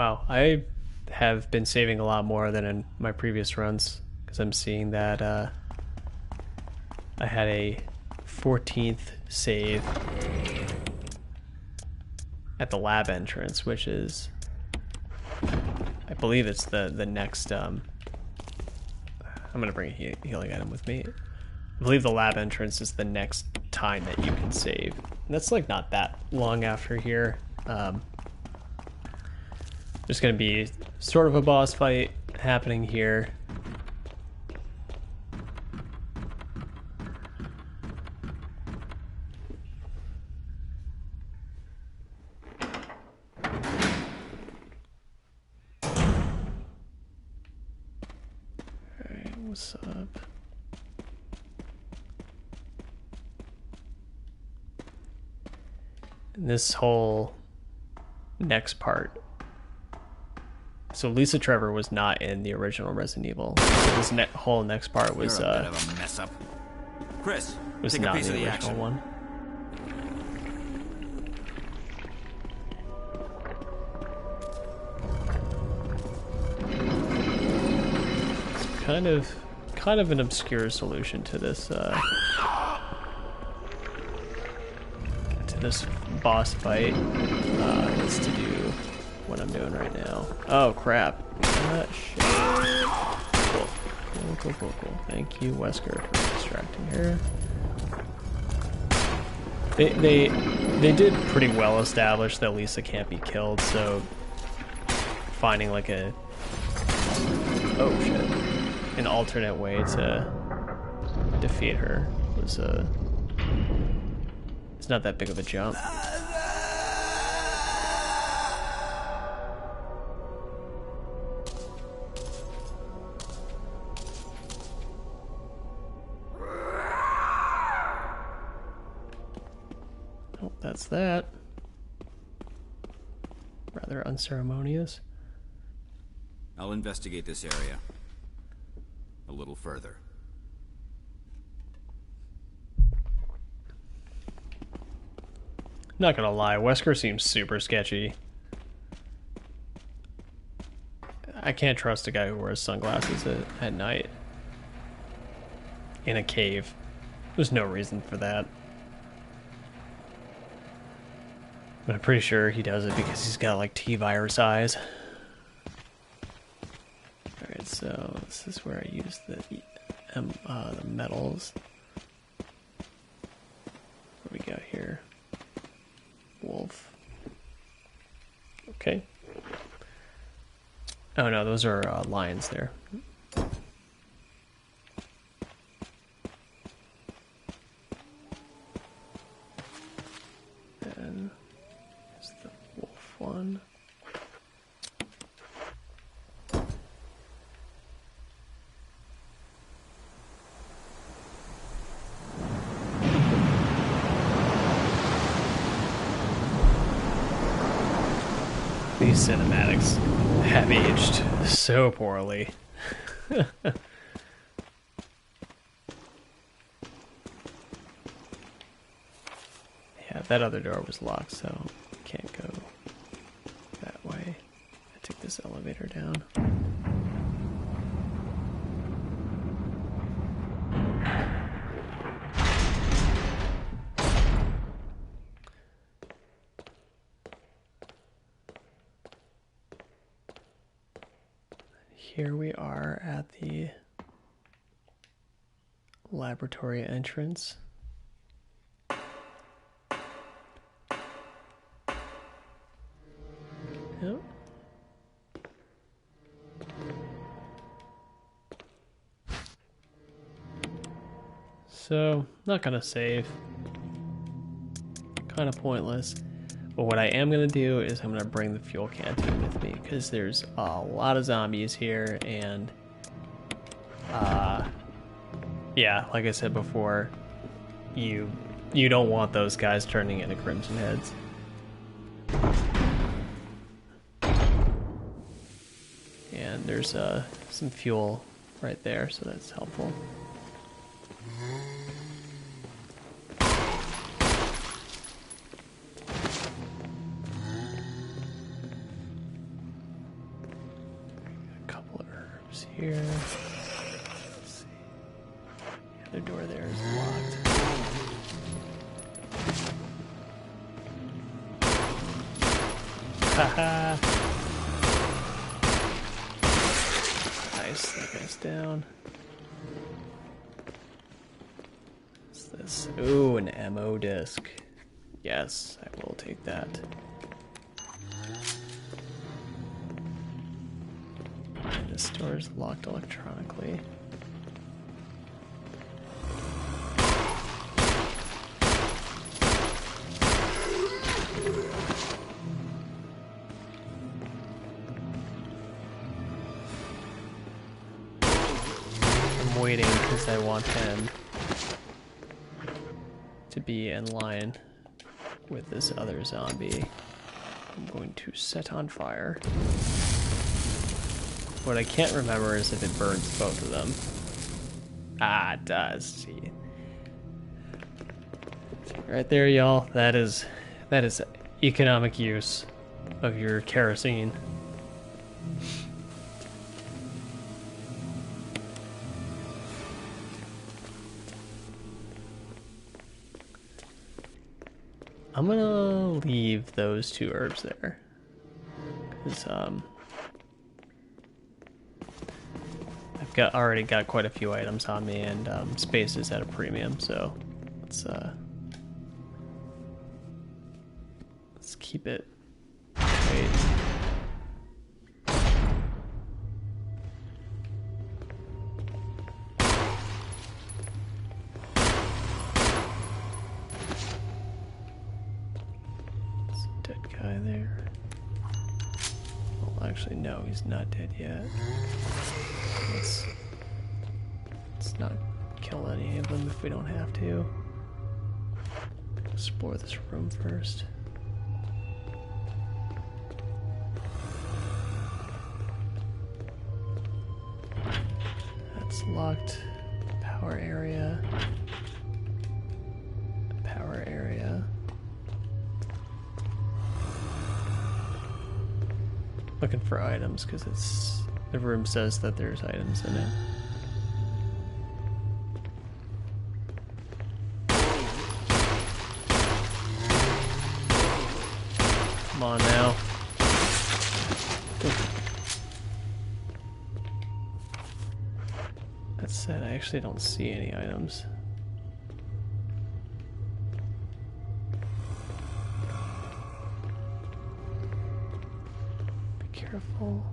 Wow, I have been saving a lot more than in my previous runs because I'm seeing that I had a 14th save at the lab entrance, which is, I believe it's the next. I'm gonna bring a healing item with me. I believe the lab entrance is the next time that you can save. And that's like not that long after here. There's going to be sort of a boss fight happening here. Alright, what's up? And this whole next part. So Lisa Trevor was not in the original Resident Evil. So this whole next part was You're a bit of a mess up. Chris, was take not a piece the of the original action. one. It's kind of an obscure solution to this boss fight. Is to do what I'm doing right now. Oh crap! Shit. Cool. Thank you, Wesker, for distracting her. They did pretty well establish that Lisa can't be killed, so finding like an alternate way to defeat her was it's not that big of a jump. Oh, that's that. Rather unceremonious. I'll investigate this area a little further. Not gonna lie, Wesker seems super sketchy. I can't trust a guy who wears sunglasses at night. In a cave. There's no reason for that. But I'm pretty sure he does it because he's got like T-virus eyes. Alright, so this is where I use the metals. What do we got here? Wolf. Okay. Oh no, those are lions there. And here's the wolf one. These cinematics have aged so poorly. Yeah, that other door was locked, so can't go that way. I took this elevator down. Here we are at the laboratory entrance. Yep. So, not gonna save. Kind of pointless. But what I am going to do is I'm going to bring the fuel canteen with me because there's a lot of zombies here and yeah, like I said before, you don't want those guys turning into Crimson Heads. And there's some fuel right there, so that's helpful. here. Let's see. The other door there is locked. Haha. Nice, that guy's down. What's this? Ooh, an ammo disc. Yes, I will take that. And this door is locked electronically. I'm waiting because I want him to be in line with this other zombie. I'm going to set on fire. What I can't remember is if it burns both of them. Ah, it does. See. Right there, y'all. That is economic use of your kerosene. I'm gonna leave those 2 herbs there, because I've already got quite a few items on me, and space is at a premium. So let's keep it. Wait. Guy there. Well, actually, no, he's not dead yet. Let's not kill any of them if we don't have to. Explore this room first. That's locked. Power area. Power area. Looking for items because the room says that there's items in it. Come on now. That said, I actually don't see any items. Careful.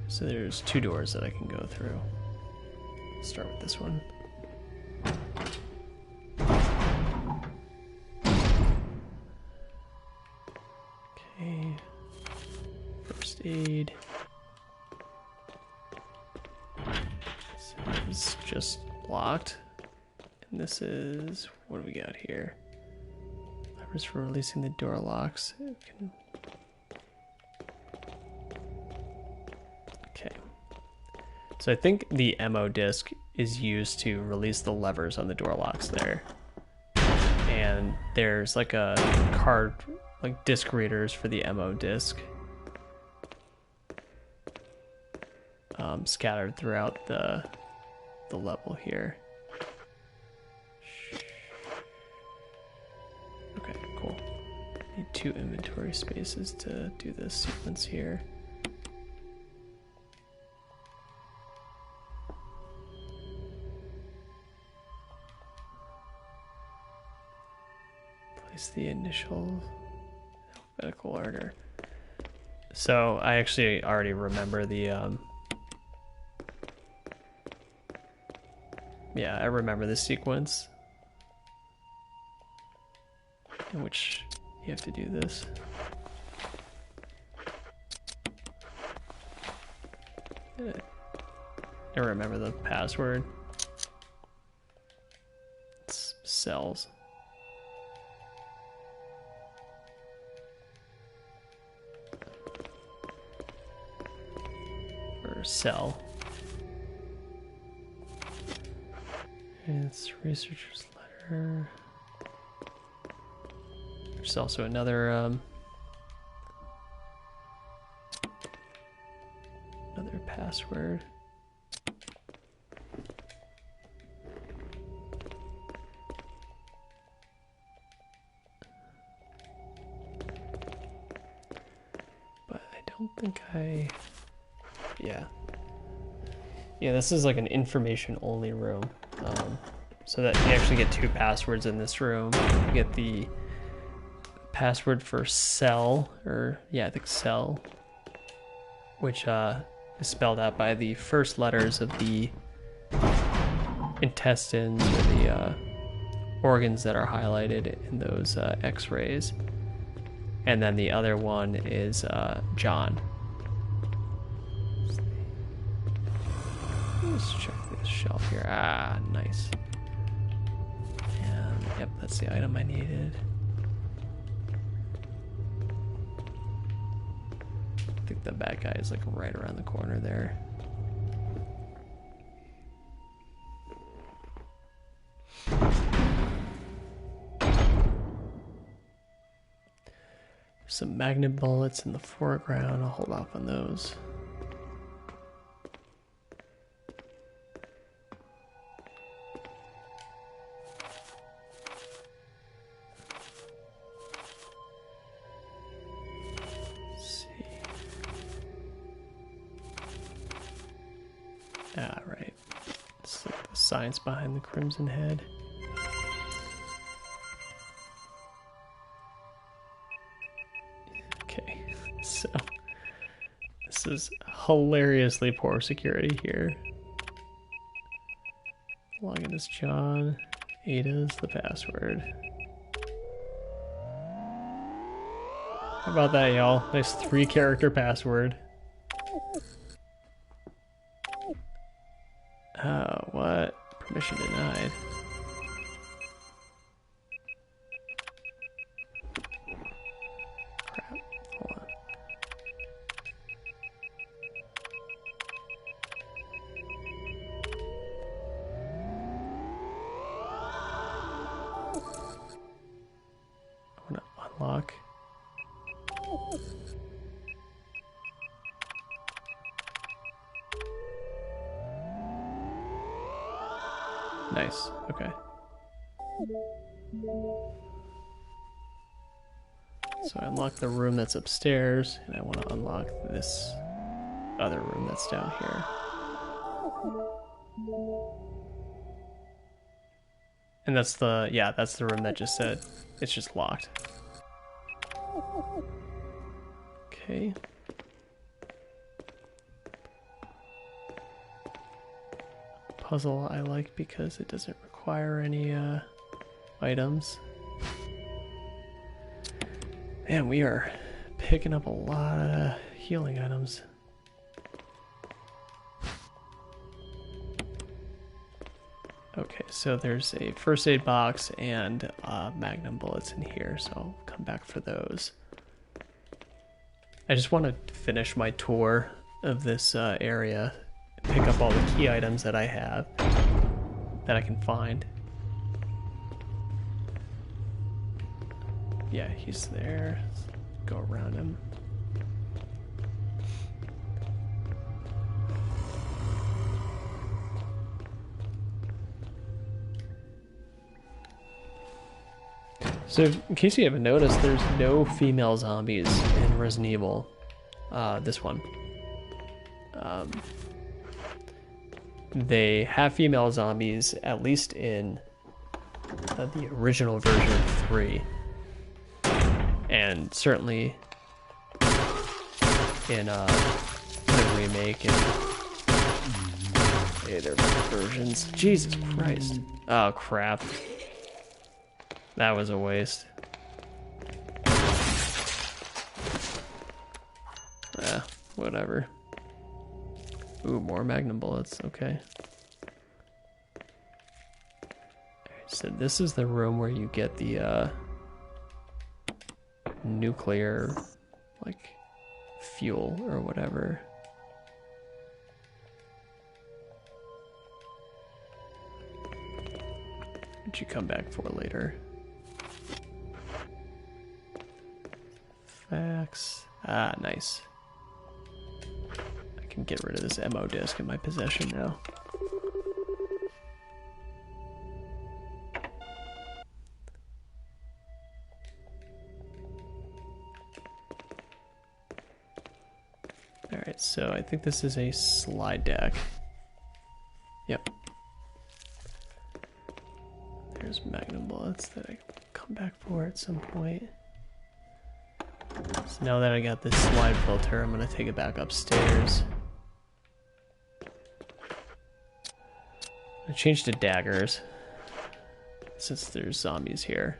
So there's 2 doors that I can go through. Start with this one. Okay. First aid. So it's just locked. And this is, what do we got here? Levers for releasing the door locks. Okay. So I think the ammo disc is used to release the levers on the door locks there. And there's like a card, like disc readers for the ammo disc. Scattered throughout the level here. Okay, cool. Need 2 inventory spaces to do this sequence here. Place the initial alphabetical order. So I actually already remember the yeah, I remember this sequence in which you have to do this. I remember the password. It's cells. Or cell. It's researcher's letter. There's also another Another password. But I don't think yeah. Yeah, this is like an information only room. So that you actually get 2 passwords in this room. You get the password for cell, or yeah, I think cell, which is spelled out by the first letters of the intestines or the organs that are highlighted in those x-rays. And then the other one is John. Let's check this shelf here. Ah, nice. And yep, that's the item I needed. I think the bad guy is like right around the corner there. Some magnet bullets in the foreground. I'll hold off on those. Ah, right. It's like the science behind the Crimson Head. Okay, so this is hilariously poor security here. Login as John. Ada's the password. How about that, y'all? Nice 3-character password. Oh, what? Permission denied. Crap. Hold on. I want to unlock. Nice. Okay. So I unlocked the room that's upstairs, and I want to unlock this other room that's down here. And that's the, yeah, that's the room that just said it's just locked. Okay. Puzzle I like because it doesn't require any items. Man, we are picking up a lot of healing items. Okay, so there's a first aid box and magnum bullets in here, so I'll come back for those. I just want to finish my tour of this area, pick up all the key items that I have, that I can find. Yeah, he's there. Let's go around him. So, in case you haven't noticed, there's no female zombies in Resident Evil. This one. They have female zombies, at least in the original version of 3. And certainly in the remake and other versions. Jesus Christ. Oh, crap. That was a waste. Whatever. Ooh, more magnum bullets. Okay. So this is the room where you get the nuclear, like, fuel or whatever. Which you come back for later. Facts. Ah, nice. I can get rid of this ammo disc in my possession now. Alright, so I think this is a slide deck. Yep. There's magnum bullets that I can come back for at some point. So now that I got this slide filter, I'm gonna take it back upstairs. I changed to daggers since there's zombies here.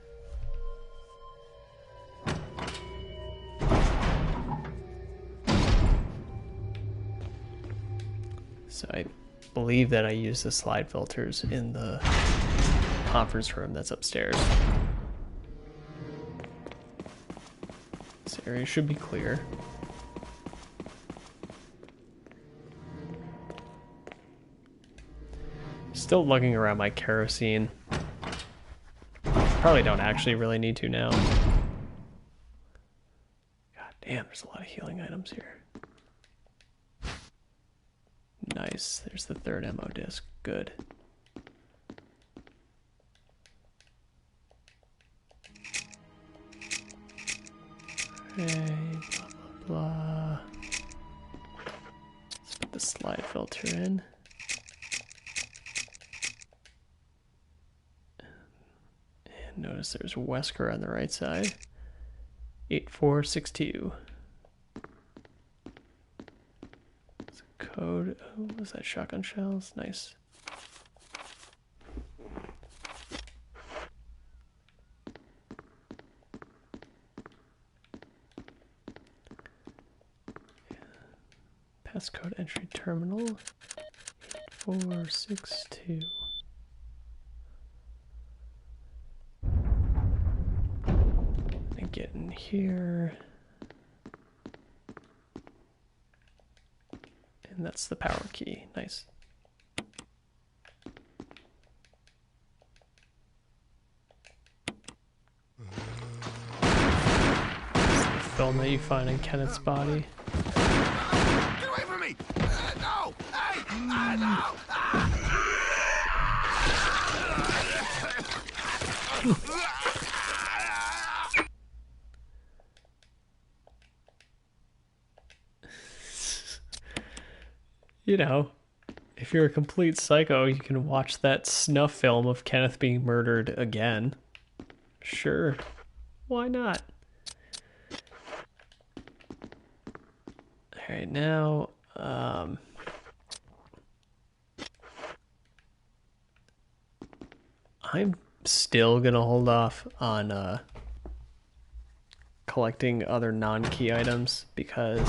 So I believe that I use the slide filters in the conference room that's upstairs. This area should be clear. Still lugging around my kerosene. Probably don't actually really need to now. God damn, there's a lot of healing items here. Nice, there's the third ammo disc. Good. Okay, blah, blah, blah. Let's put the slide filter in. And notice there's Wesker on the right side. 8462. Code. Oh, was that shotgun shells? Nice. Passcode entry terminal 8462. And get in here. And that's the power key. Nice. It's the film that you find in Kenneth's body. Get away from me! No! Hey! No! You know, if you're a complete psycho, you can watch that snuff film of Kenneth being murdered again. Sure. Why not? Alright, now, I'm still gonna hold off on, collecting other non-key items because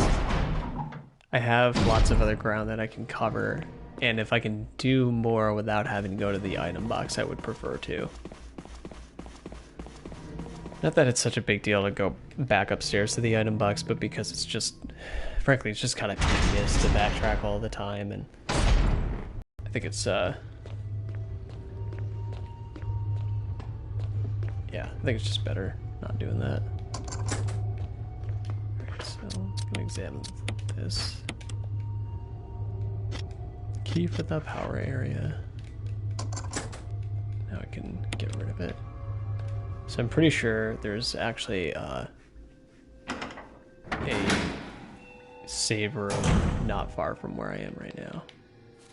I have lots of other ground that I can cover, and if I can do more without having to go to the item box, I would prefer to. Not that it's such a big deal to go back upstairs to the item box, but because it's just, frankly, it's just kind of tedious to backtrack all the time, and I think it's, yeah, I think it's just better not doing that. Alright, so I'm gonna examine this. Key for the power area. Now I can get rid of it. So I'm pretty sure there's actually a save room not far from where I am right now.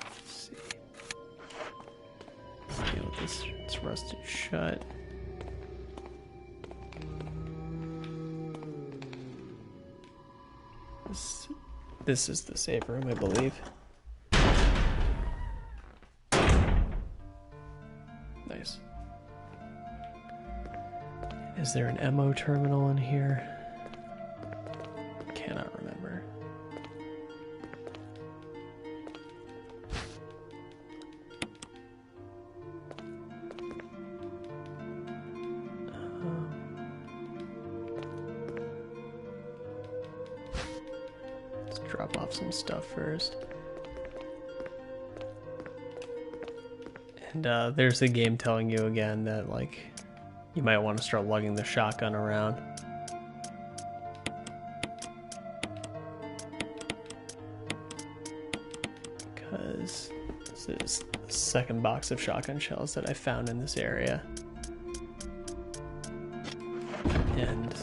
Let's see. Let's deal with this. It's rusted shut. This is the save room, I believe. Nice. Is there an ammo terminal in here? Cannot remember. Let's drop off some stuff first. And there's the game telling you again that, like, you might want to start lugging the shotgun around. because this is the second box of shotgun shells that I found in this area. And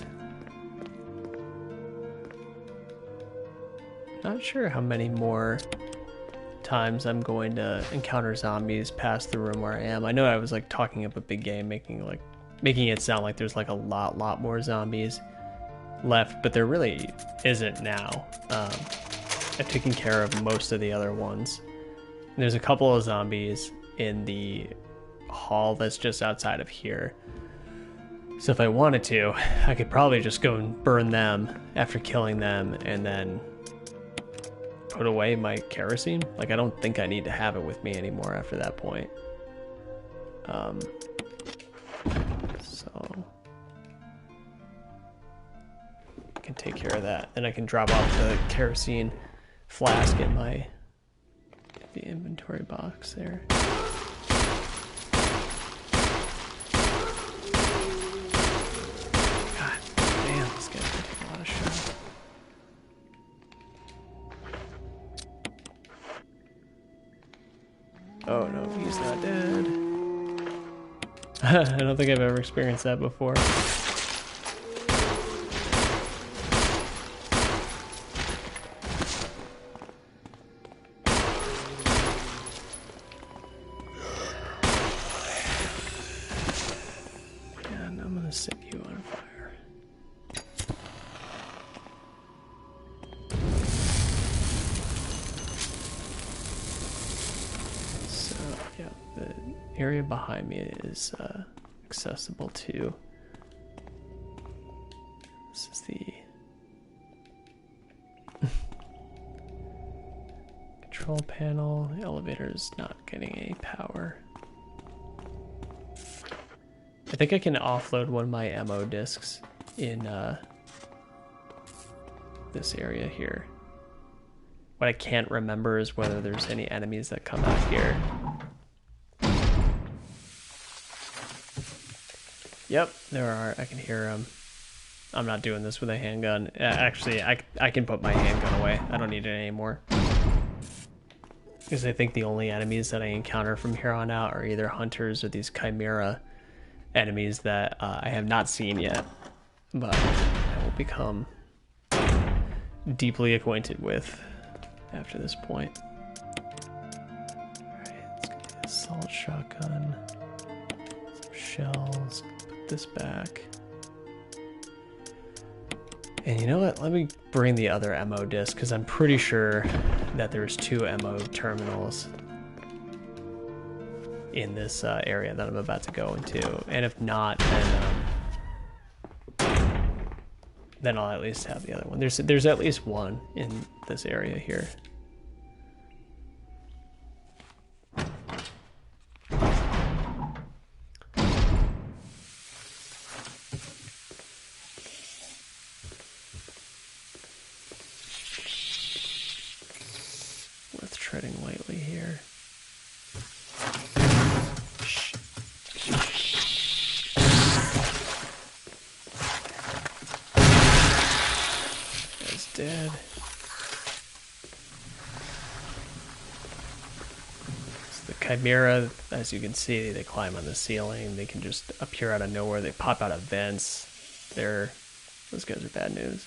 not sure how many more times I'm going to encounter zombies past the room where I am. I know I was like talking up a big game, making it sound like there's like a lot more zombies left, but there really isn't now. I've taken care of most of the other ones. And there's a couple of zombies in the hall that's just outside of here. So if I wanted to, I could probably just go and burn them after killing them and then put away my kerosene. Like, I don't think I need to have it with me anymore after that point. So I can take care of that. Then I can drop off the kerosene flask in the inventory box there. God damn, this guy's gonna take a lot of shots. Oh no, he's not dead. I don't think I've ever experienced that before. And I'm gonna set you on fire. So, yeah, the area behind me is accessible too. This is the control panel. The elevator is not getting any power. I think I can offload one of my ammo discs in this area here. What I can't remember is whether there's any enemies that come out here. Yep, there are. I can hear them. I'm not doing this with a handgun. Actually, I can put my handgun away. I don't need it anymore. Because I think the only enemies that I encounter from here on out are either hunters or these chimera enemies that I have not seen yet. But I will become deeply acquainted with after this point. Alright, let's get the assault shotgun. Some shells. Put this back. And you know what? Let me bring the other ammo disc because I'm pretty sure that there's 2 ammo terminals in this area that I'm about to go into. And if not, then I'll at least have the other one. There's at least one in this area here. Worth treading lightly here. Guy's dead. So the chimera, as you can see, they climb on the ceiling. They can just appear out of nowhere. They pop out of vents. Those guys are bad news.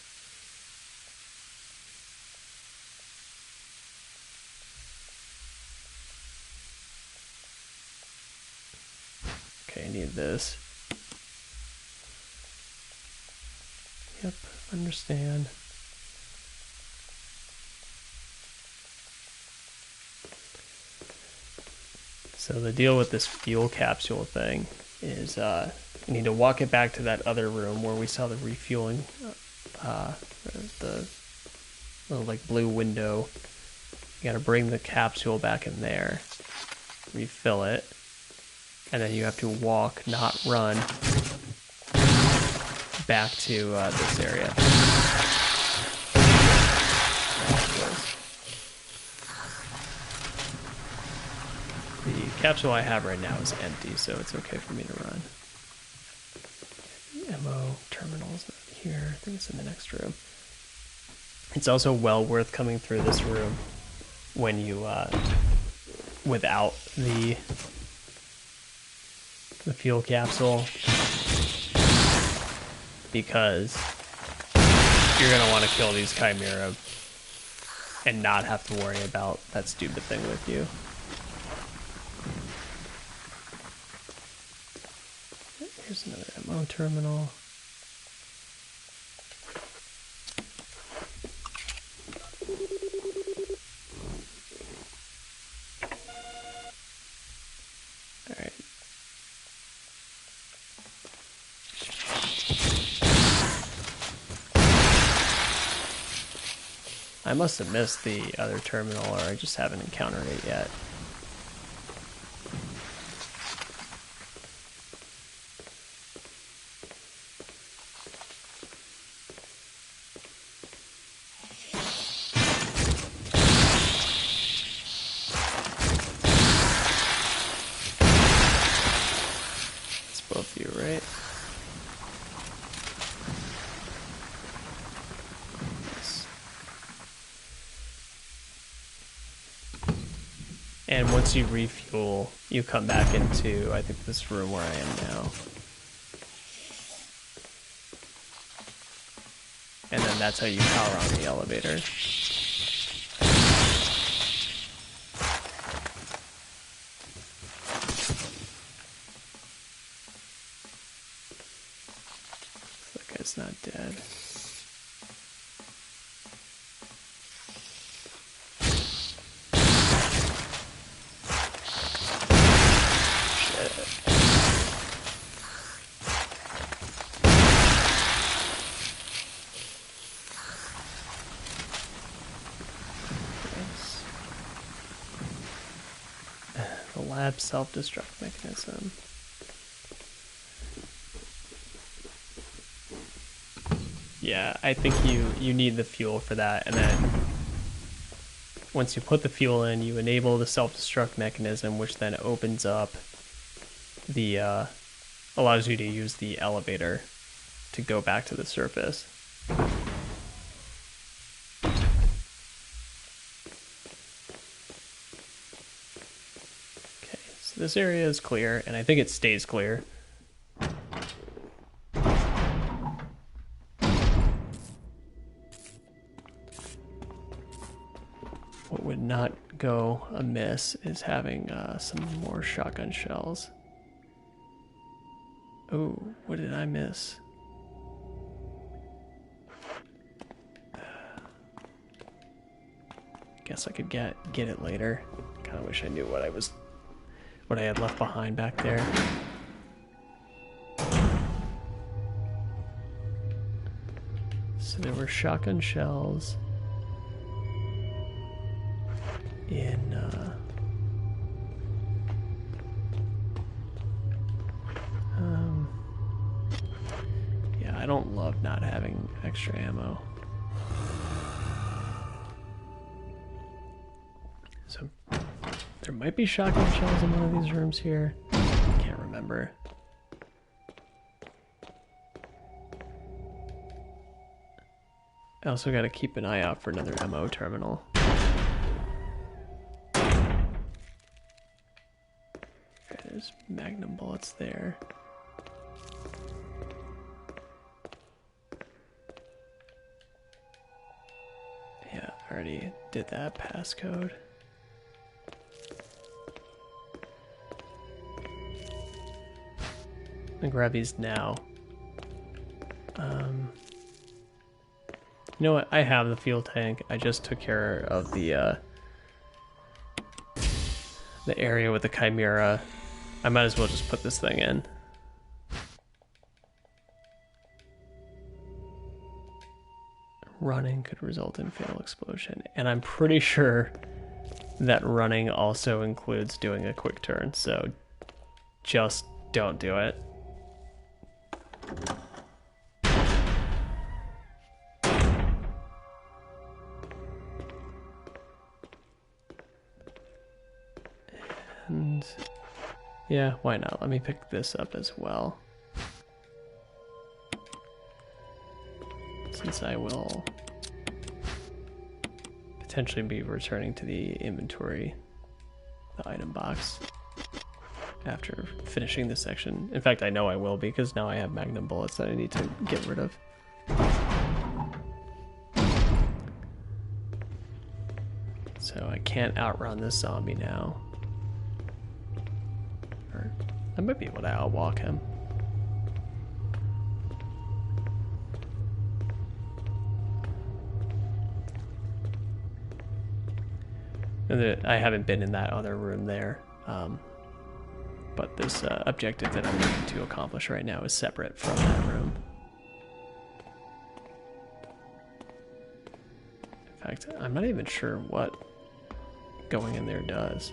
Okay, I need this. Yep, understand. So the deal with this fuel capsule thing is you need to walk it back to that other room where we saw the refueling, the little like blue window. You gotta bring the capsule back in there, refill it, and then you have to walk, not run, back to this area. The capsule I have right now is empty, so it's okay for me to run. Ammo terminal's not here. I think it's in the next room. It's also well worth coming through this room when you without the fuel capsule, because you're gonna want to kill these Chimera and not have to worry about that stupid thing with you. Here's another ammo terminal. Alright. I must have missed the other terminal, or I just haven't encountered it yet. It's both of you, right? And once you refuel, you come back into, I think, this room where I am now. And then that's how you power on the elevator. That guy's not dead. Lab self-destruct mechanism. Yeah, I think you need the fuel for that, and then once you put the fuel in, you enable the self-destruct mechanism, which then opens up the allows you to use the elevator to go back to the surface. This area is clear, and I think it stays clear. What would not go amiss is having some more shotgun shells. Oh, what did I miss? Guess I could get it later. Kind of wish I knew what I had left behind back there. So there were shotgun shells in yeah, I don't love not having extra ammo. So there might be shotgun shells in one of these rooms here. I can't remember. I also got to keep an eye out for another ammo terminal. Okay, there's magnum bullets there. Yeah, I already did that passcode. I'm gonna grab these now. You know what? I have the fuel tank. I just took care of the area with the Chimera. I might as well just put this thing in. Running could result in fatal explosion, and I'm pretty sure that running also includes doing a quick turn. So just don't do it. And yeah, why not? Let me pick this up as well, since I will potentially be returning to the inventory, the item box, after finishing this section. In fact, I know I will, because now I have magnum bullets that I need to get rid of. So I can't outrun this zombie now. Or I might be able to outwalk him. I haven't been in that other room there, but this objective that I'm looking to accomplish right now is separate from that room. In fact, I'm not even sure what going in there does.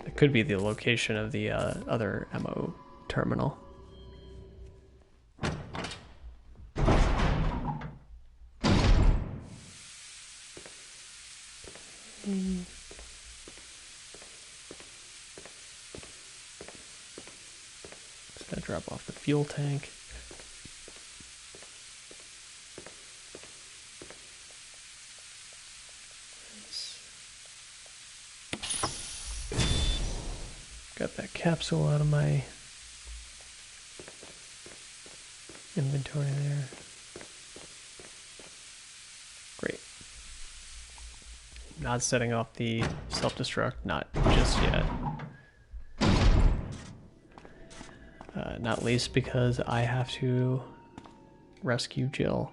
It could be the location of the other ammo terminal. Just gotta drop off the fuel tank. Got that capsule out of my inventory there. Great. Not setting off the self-destruct, not just yet. Not least because I have to rescue Jill.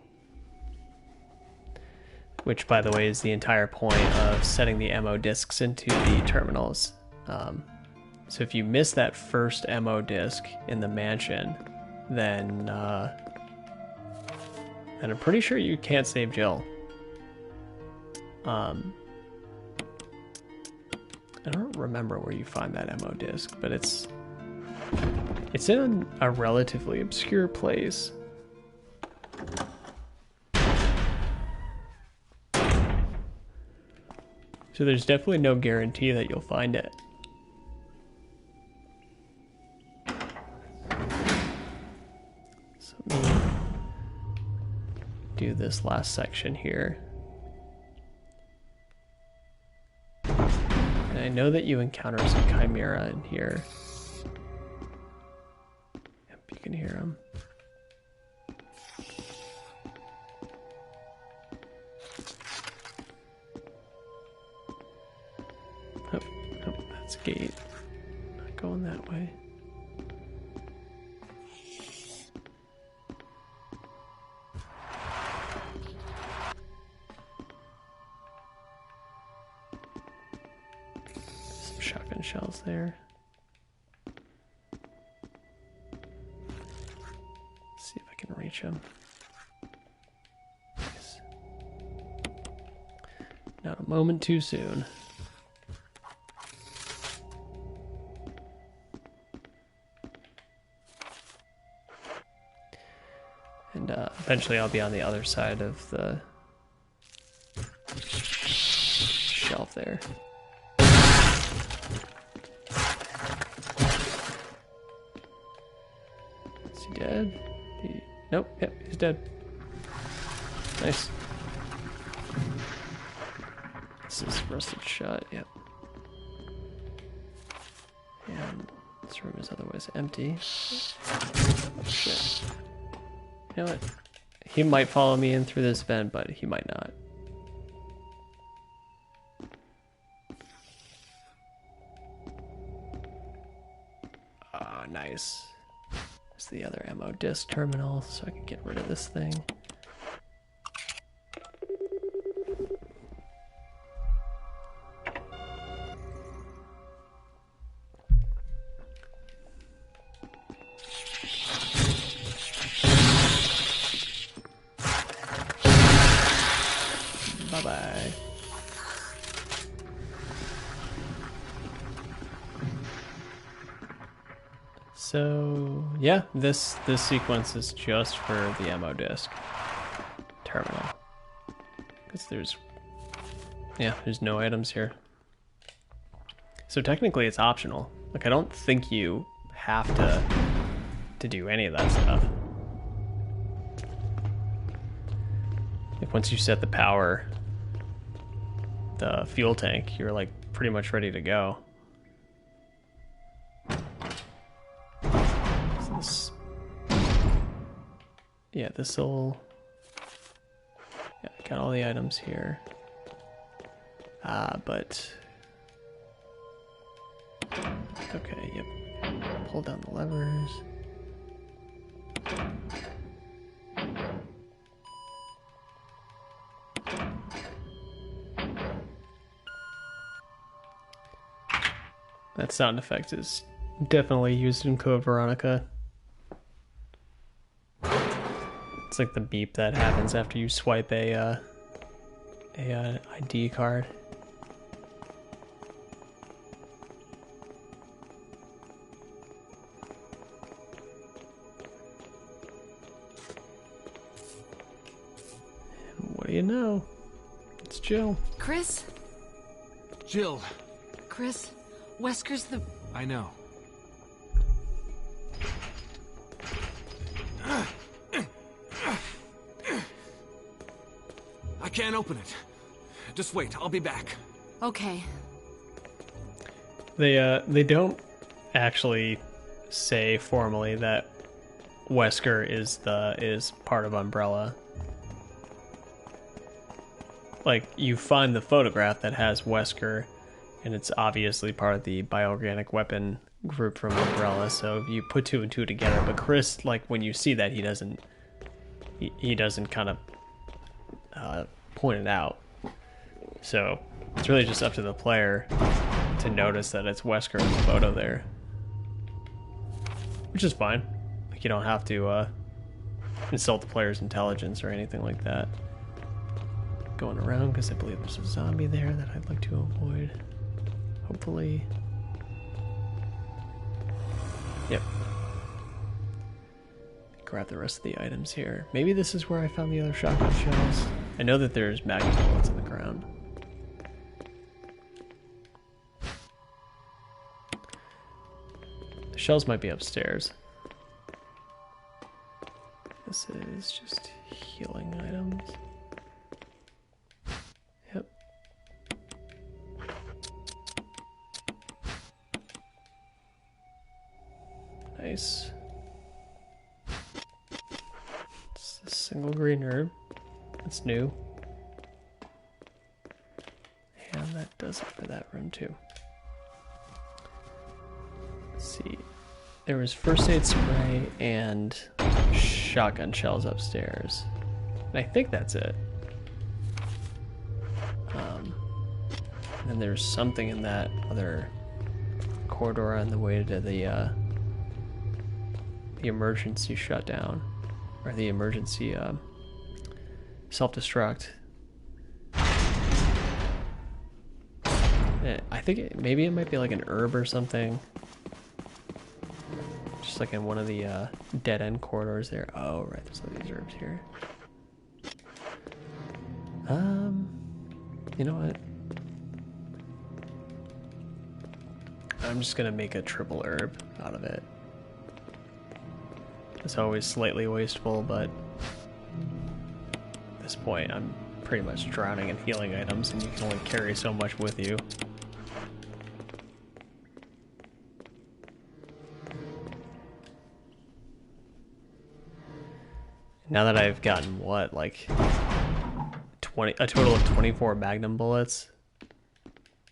Which, by the way, is the entire point of setting the ammo discs into the terminals. So if you miss that first ammo disc in the mansion, then I'm pretty sure you can't save Jill. I don't remember where you find that ammo disc, but it's in a relatively obscure place. So there's definitely no guarantee that you'll find it. So let me do this last section here. And I know that you encounter some chimera in here. Yep, you can hear them. Oh, that's a gate. Not going that way. Some shotgun shells there. See if I can reach them. Nice. Not a moment too soon. And eventually I'll be on the other side of the shelf there. Is he dead? Nope, yep, he's dead. Nice. This is rusted shut, yep. And this room is otherwise empty. Oh shit. You know what? He might follow me in through this vent, but he might not. Ah, nice. There's the other ammo disc terminal, so I can get rid of this thing. Bye-bye. So yeah, this sequence is just for the ammo disc terminal. Because there's no items here. So technically it's optional. Like I don't think you have to do any of that stuff. Like once you set the power, the fuel tank, you're like pretty much ready to go. So this, yeah, this'll, yeah, got all the items here. But okay, yep. Pull down the levers. That sound effect is definitely used in Code Veronica. It's like the beep that happens after you swipe a ID card. And what do you know? It's Jill. Chris? Jill, Chris? Wesker's the... I know. I can't open it. Just wait, I'll be back. Okay. They don't actually say formally that Wesker is part of Umbrella. Like, you find the photograph that has Wesker, and it's obviously part of the bioorganic weapon group from Umbrella, so you put two and two together. But Chris, like, when you see that, he doesn't kind of point it out. So it's really just up to the player to notice that it's Wesker in the photo there, which is fine. Like, you don't have to insult the player's intelligence or anything like that. Going around because I believe there's a zombie there that I'd like to avoid. Hopefully. Yep. Grab the rest of the items here. Maybe this is where I found the other shotgun shells. I know that there's magnum bullets on the ground. The shells might be upstairs. This is just healing items. Yep. Nice. It's a single green herb. That's new. And that does it for that room too. Let's see. There was first aid spray and shotgun shells upstairs. And I think that's it. And then there's something in that other corridor on the way to the emergency shutdown, or the emergency self-destruct. I think maybe it might be like an herb or something. Just like in one of the dead-end corridors there. Oh, right, there's all these herbs here. You know what? I'm just gonna make a triple herb out of it. It's always slightly wasteful, but at this point I'm pretty much drowning in healing items, and you can only carry so much with you. Now that I've gotten, what, like a total of 24 magnum bullets,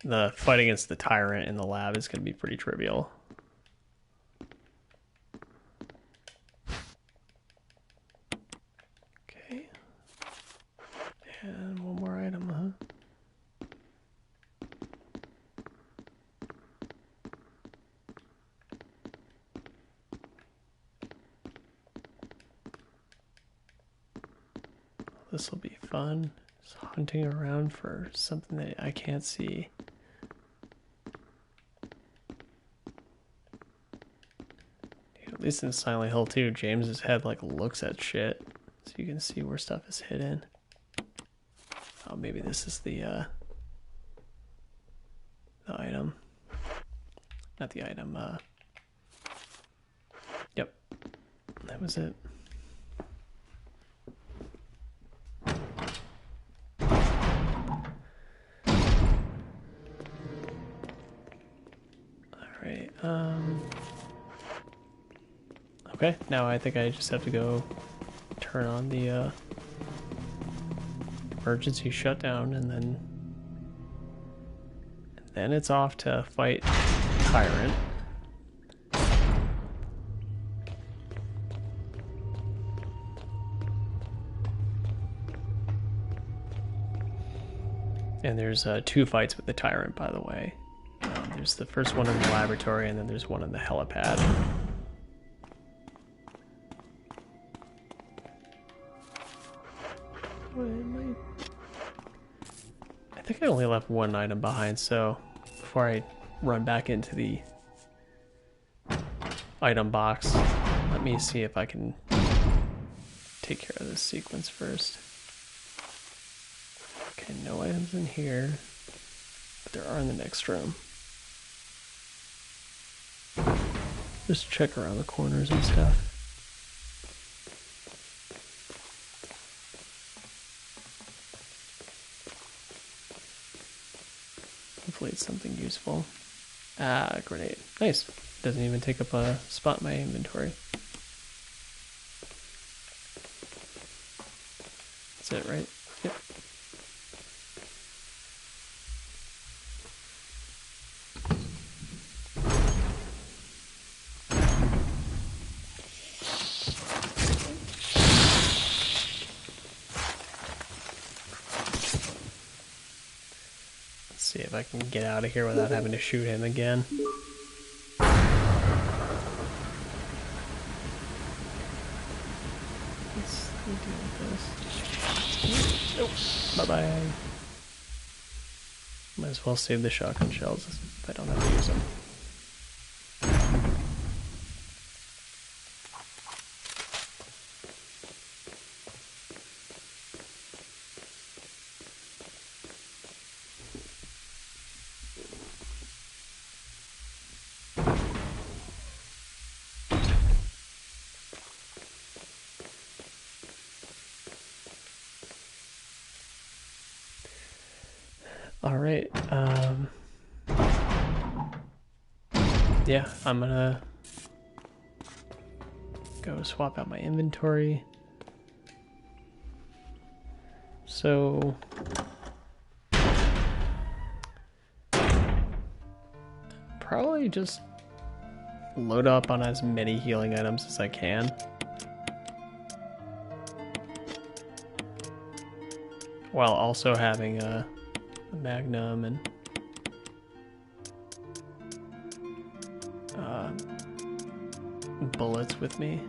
the fight against the tyrant in the lab is going to be pretty trivial. Okay. And one more item, huh? This will be fun. Just hunting around for something that I can't see. At least in Silent Hill 2, James's head like looks at shit, so you can see where stuff is hidden. Oh, maybe this is the item. Not the item. Yep, that was it. Okay, now I think I just have to go turn on the emergency shutdown, and then it's off to fight Tyrant. And there's 2 fights with the Tyrant, by the way. There's the first one in the laboratory, and then there's one in the helipad. I think I only left 1 item behind, so before I run back into the item box, let me see if I can take care of this sequence first. Okay, no items in here, but there are in the next room. Just check around the corners and stuff. Hopefully it's something useful. Ah, grenade. Nice. Doesn't even take up a spot in my inventory. That's it, right? Yep. See if I can get out of here without having to shoot him again. Let's deal with this. Nope. Bye-bye. Might as well save the shotgun shells if I don't have to use them. Alright, yeah, I'm gonna go swap out my inventory. So, probably just load up on as many healing items as I can. While also having a Magnum and bullets with me.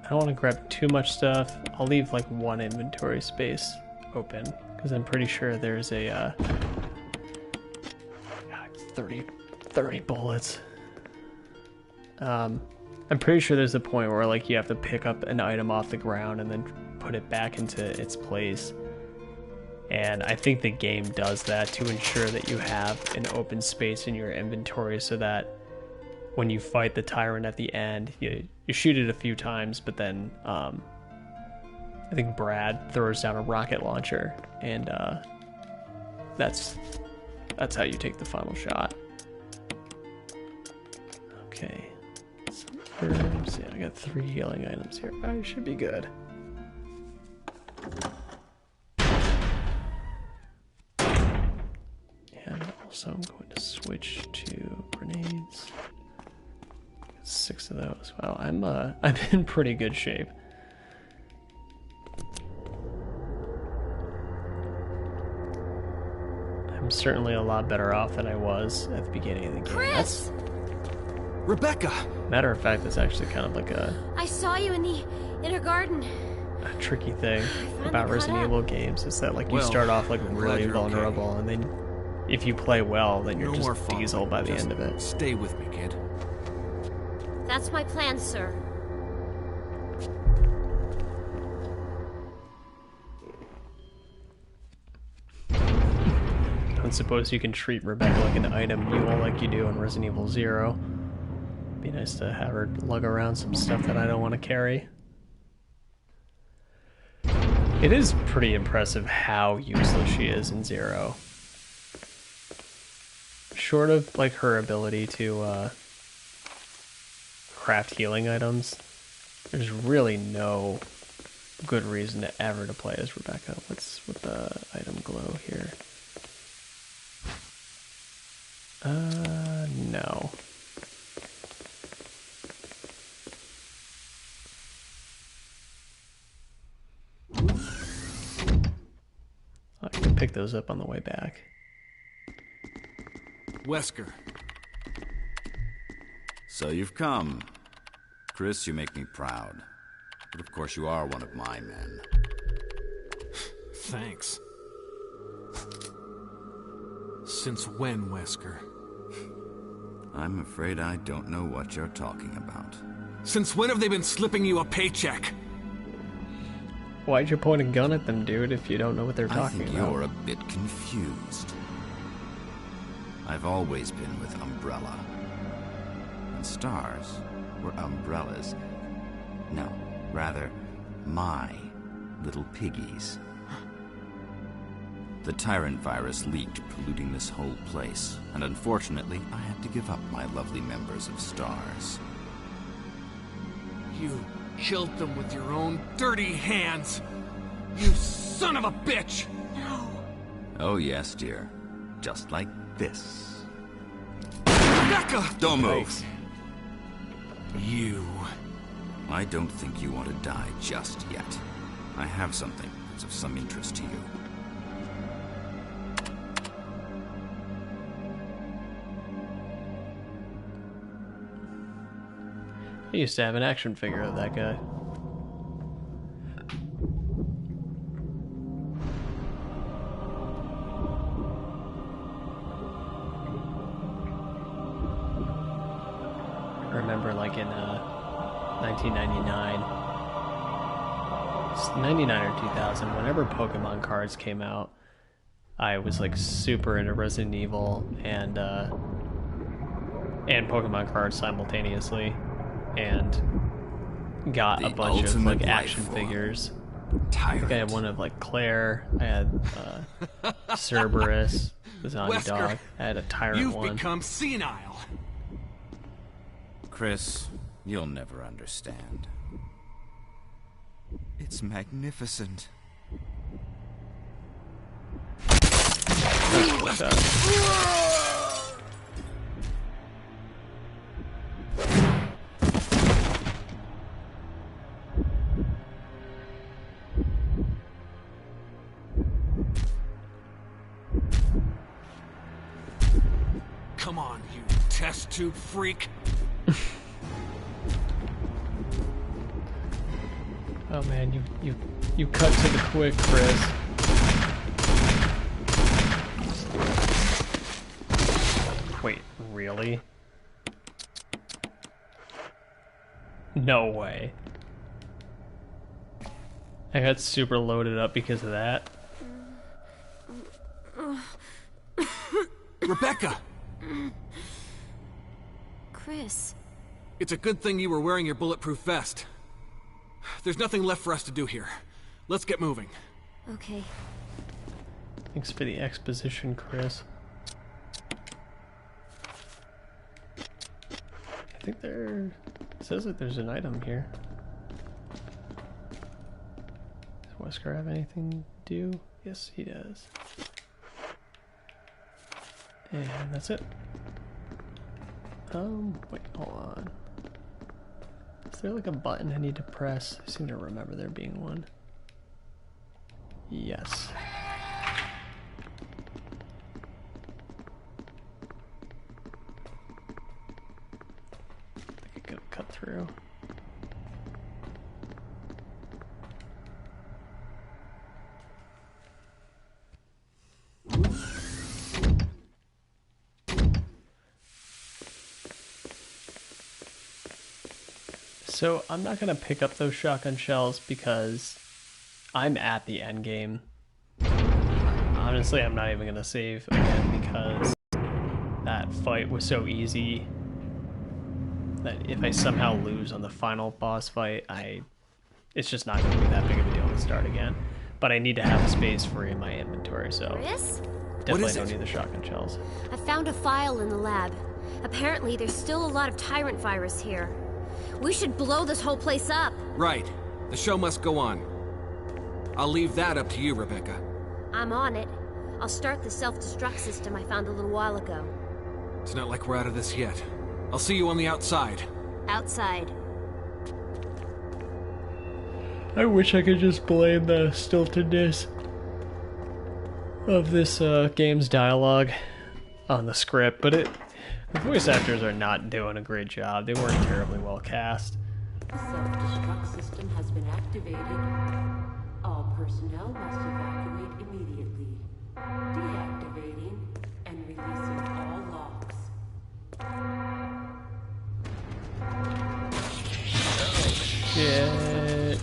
I don't want to grab too much stuff. I'll leave like 1 inventory space open because I'm pretty sure there's a 30 bullets. I'm pretty sure there's a point where like you have to pick up an item off the ground and then put it back into its place. And I think the game does that to ensure that you have an open space in your inventory so that when you fight the Tyrant at the end, you shoot it a few times, but then I think Brad throws down a rocket launcher, and that's how you take the final shot. Okay. Some herbs. Yeah, I got 3 healing items here. I should be good. And also I'm going to switch to grenades. 6 of those. Wow, I'm in pretty good shape. I'm certainly a lot better off than I was at the beginning of the game. Chris! Rebecca! Matter of fact, it's actually kind of like I saw you in the inner garden. a tricky thing about caught Resident up. Evil games. Is that like you Well, start off like I'm glad really you're okay. vulnerable, and then if you play well, then you're No more just fun. diesel by the Just end of it. Stay with me, kid. That's my plan, sir. I don't suppose you can treat Rebecca like an item mule like you do in Resident Evil 0. Be nice to have her lug around some stuff that I don't want to carry. It is pretty impressive how useless she is in Zero. Short of like her ability to craft healing items, there's really no good reason to ever to play as Rebecca. What's with the item glow here? No. I can pick those up on the way back. Wesker. So you've come. Chris, you make me proud. But of course you are one of my men. Thanks. Since when, Wesker? I'm afraid I don't know what you're talking about. Since when have they been slipping you a paycheck? Why'd you point a gun at them, dude, if you don't know what they're I talking think about? you're a bit confused. I've always been with Umbrella. And stars were Umbrella's. No, rather, my little piggies. The Tyrant virus leaked, polluting this whole place, and unfortunately, I had to give up my lovely members of Stars. You killed them with your own dirty hands! You son of a bitch! No. Oh yes, dear. Just like this. Rebecca! Don't move! Yikes. You... I don't think you want to die just yet. I have something that's of some interest to you. I used to have an action figure of that guy. I remember like in 1999, it's 99 or 2000, whenever Pokemon cards came out, I was like super into Resident Evil and Pokemon cards simultaneously, and got a The bunch of ultimate like life action form. figures. I Tyrant. think I had one of like Claire. I had Cerberus, the zombie Wesker, dog. I had a Tyrant You've one. become senile. Chris, you'll never understand. It's magnificent. What's up? Come on, you test tube freak. Oh man, you cut to the quick, Chris. Wait, really? No way. I got super loaded up because of that. Rebecca! Chris. It's a good thing you were wearing your bulletproof vest. There's nothing left for us to do here. Let's get moving. Okay. Thanks for the exposition, Chris. I think there... It says that there's an item here. Does Wesker have anything to do? Yes, he does. And that's it. Wait, hold on. Is there like a button I need to press? I seem to remember there being one. Yes. I think I could cut through. So I'm not gonna pick up those shotgun shells because I'm at the end game. Honestly, I'm not even gonna save again because that fight was so easy that if I somehow lose on the final boss fight, it's just not gonna be that big of a deal to start again. but I need to have space free in my inventory, so Chris? definitely is don't it? need the shotgun shells. I found a file in the lab. Apparently, there's still a lot of tyrant virus here. We should blow this whole place up. Right. The show must go on. I'll leave that up to you, Rebecca. I'm on it. I'll start the self-destruct system I found a little while ago. It's not like we're out of this yet. I'll see you on the outside. Outside. I wish I could just blame the stiltedness of this game's dialogue on the script, but the voice actors are not doing a great job. They weren't terribly well cast. The self-destruct system has been activated. All personnel must evacuate immediately. Deactivating and releasing all locks. Shit.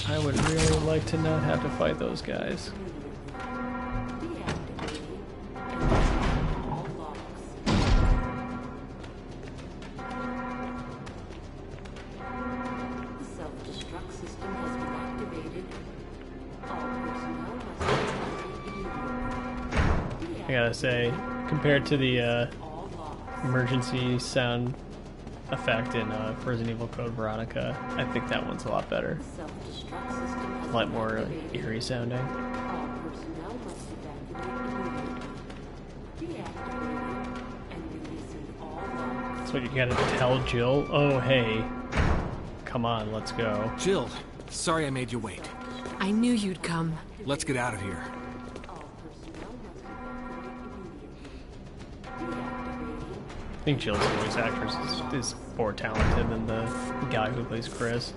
I would really like to not have to fight those guys. Deactivating and releasing all locks. The self-destruct system has been activated. All personnel must evacuate immediately. I gotta say, compared to the All locks. emergency sound effect in Resident Evil Code Veronica, I think that one's a lot better. Self-destruct system has A lot been more activated. eerie sounding. All personnel must evacuate immediately. Deactivating and releasing all locks. That's what you gotta tell Jill. Oh, hey. Come on, let's go. Jill, sorry I made you wait. I knew you'd come. Let's get out of here. All personnel must evacuate immediately. I think Jill's voice actress is more talented than the guy who plays Chris.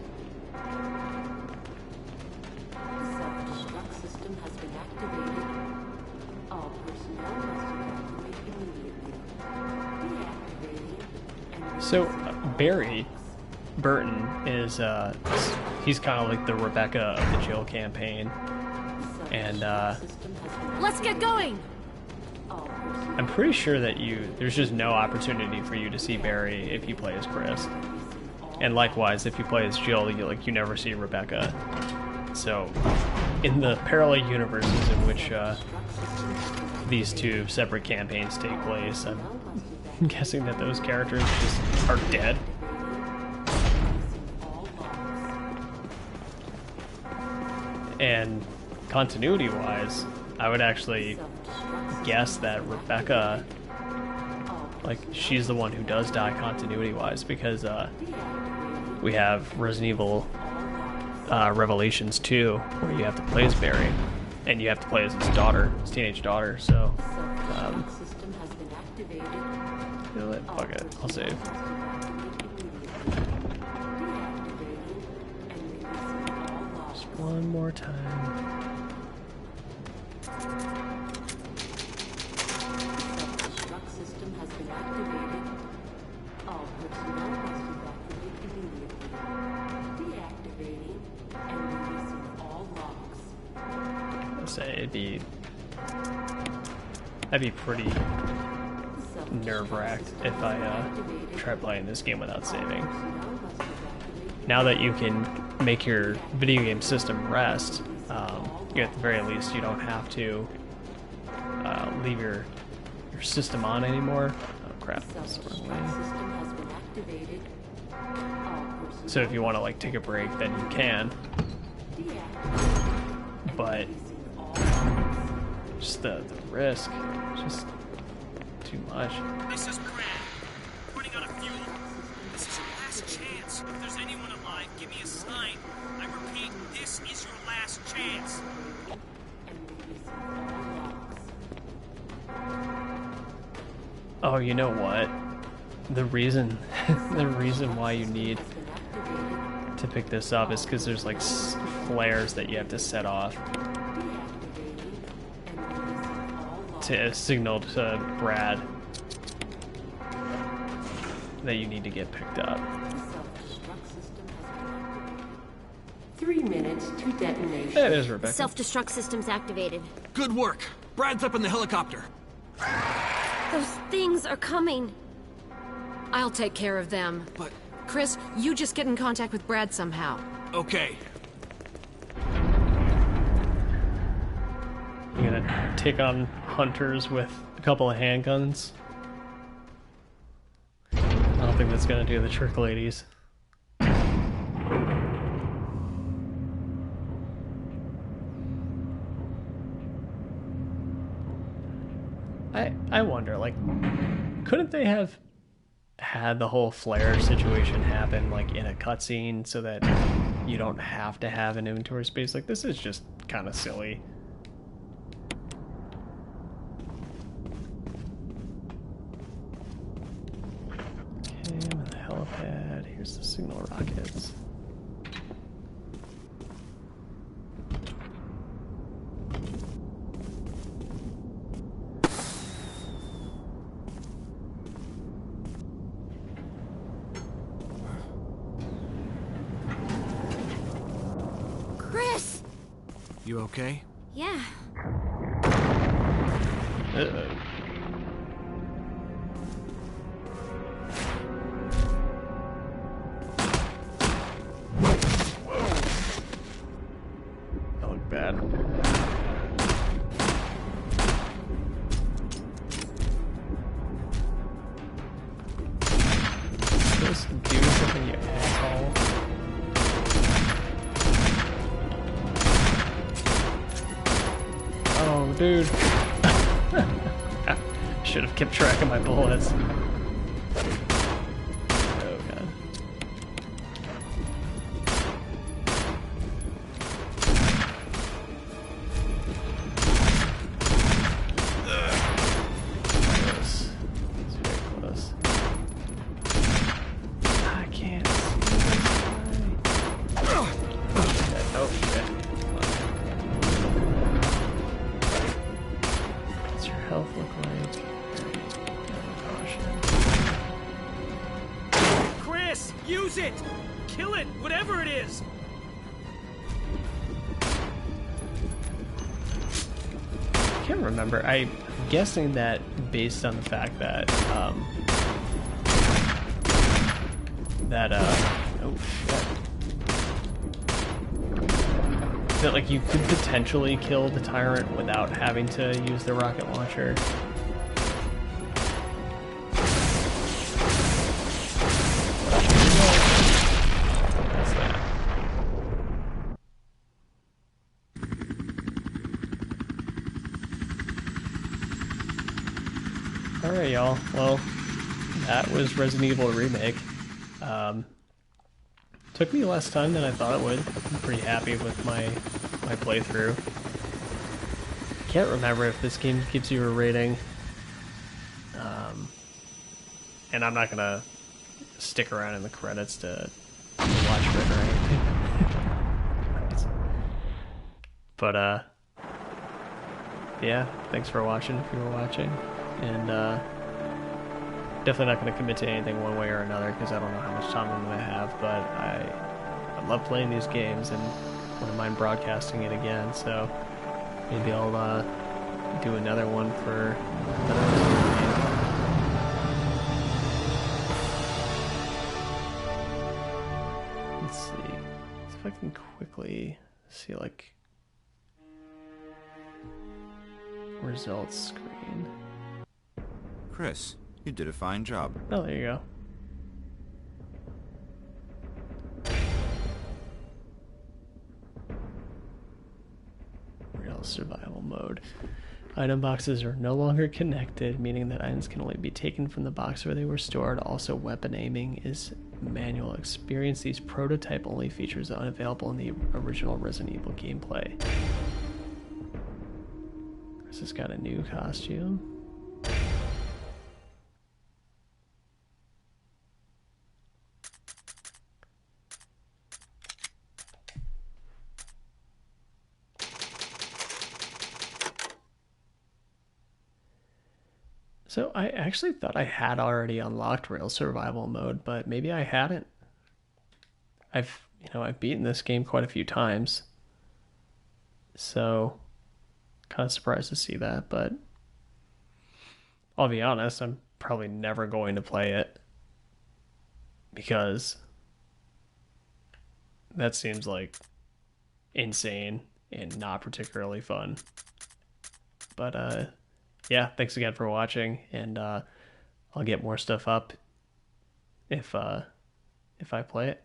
The self-destruct system has been activated. All personnel must evacuate immediately. Deactivating and So, releasing Barry Burton is, he's kind of like the Rebecca of the Jill campaign. And, system has been Let's get going! all personnel I'm pretty sure that there's just no opportunity for you to see Barry if you play as Chris. And likewise, if you play as Jill, you never see Rebecca. So, in the parallel universes in which these two separate campaigns take place, I'm guessing that those characters just are dead. And continuity-wise, I would actually guess that Rebecca, like, she's the one who does die continuity-wise, because we have Resident Evil Revelations 2, where you have to play as Barry, and you have to play as his daughter, his teenage daughter, so, system has been activated. you know what, fuck it, I'll save. Just one more time. Self-destruct system has been activated. All personnel must evacuate immediately. Deactivating and releasing all locks. I'd say I'd be pretty nerve-wracked if I try playing this game without saving. Now that you can make your video game system rest, at the very least you don't have to leave your system on anymore. Oh crap, that's the wrong way. System has been activated. All personnel So if you want to like take a break, then you can. deactivated. But just the risk, just too much. This is Brad. Running out of fuel. This is your last chance. If there's anyone alive, give me a sign. I repeat, this is your last chance. Oh, you know what? The reason why you need to pick this up is because there's like flares that you have to set off to signal to Brad that you need to get picked up. 3 minutes to detonation. That is Rebecca. Self-destruct system's activated. Good work. Brad's up in the helicopter. Those things are coming. I'll take care of them. But, Chris, you just get in contact with Brad somehow. okay. take on hunters with a couple of handguns. I don't think that's gonna do the trick, ladies. I wonder, like, couldn't they have had the whole flare situation happen like in a cutscene so that you don't have to have an inventory space? Like, this is just kind of silly. Okay, I'm in the helipad. Here's the signal rockets. Chris! You okay? Yeah. Uh-oh. That looked bad. Just do something, you asshole. Oh, dude. Should have kept track of my bullets. Oh, God. Close. It's very close. I can't see this guy. Oh, shit. What's your health look like? Chris, use it! Kill it, whatever it is! I can't remember. I'm guessing that based on the fact that, oh shit. That, like, you could potentially kill the tyrant without having to use the rocket launcher. That's that. Alright, y'all. Well, that was Resident Evil Remake. Took me less time than I thought it would. I'm pretty happy with my playthrough. Can't remember if this game gives you a rating. And I'm not gonna stick around in the credits to watch for it or anything. But yeah, thanks for watching if you were watching. And definitely not going to commit to anything one way or another because I don't know how much time I'm going to have, but I love playing these games and wouldn't mind broadcasting it again, so maybe I'll do another one for another game. Let's see. Let's see if I can quickly see, like, results screen. Chris, you did a fine job. Oh, there you go. Real survival mode. Item boxes are no longer connected, meaning that items can only be taken from the box where they were stored. Also, weapon aiming is manual. Experience these prototype-only features unavailable in the original Resident Evil gameplay. Chris has got a new costume. So I actually thought I had already unlocked Rail Survival mode, but maybe I hadn't. I've beaten this game quite a few times. So kind of surprised to see that, but I'll be honest, I'm probably never going to play it because that seems like insane and not particularly fun. But yeah, thanks again for watching, and I'll get more stuff up if I play it.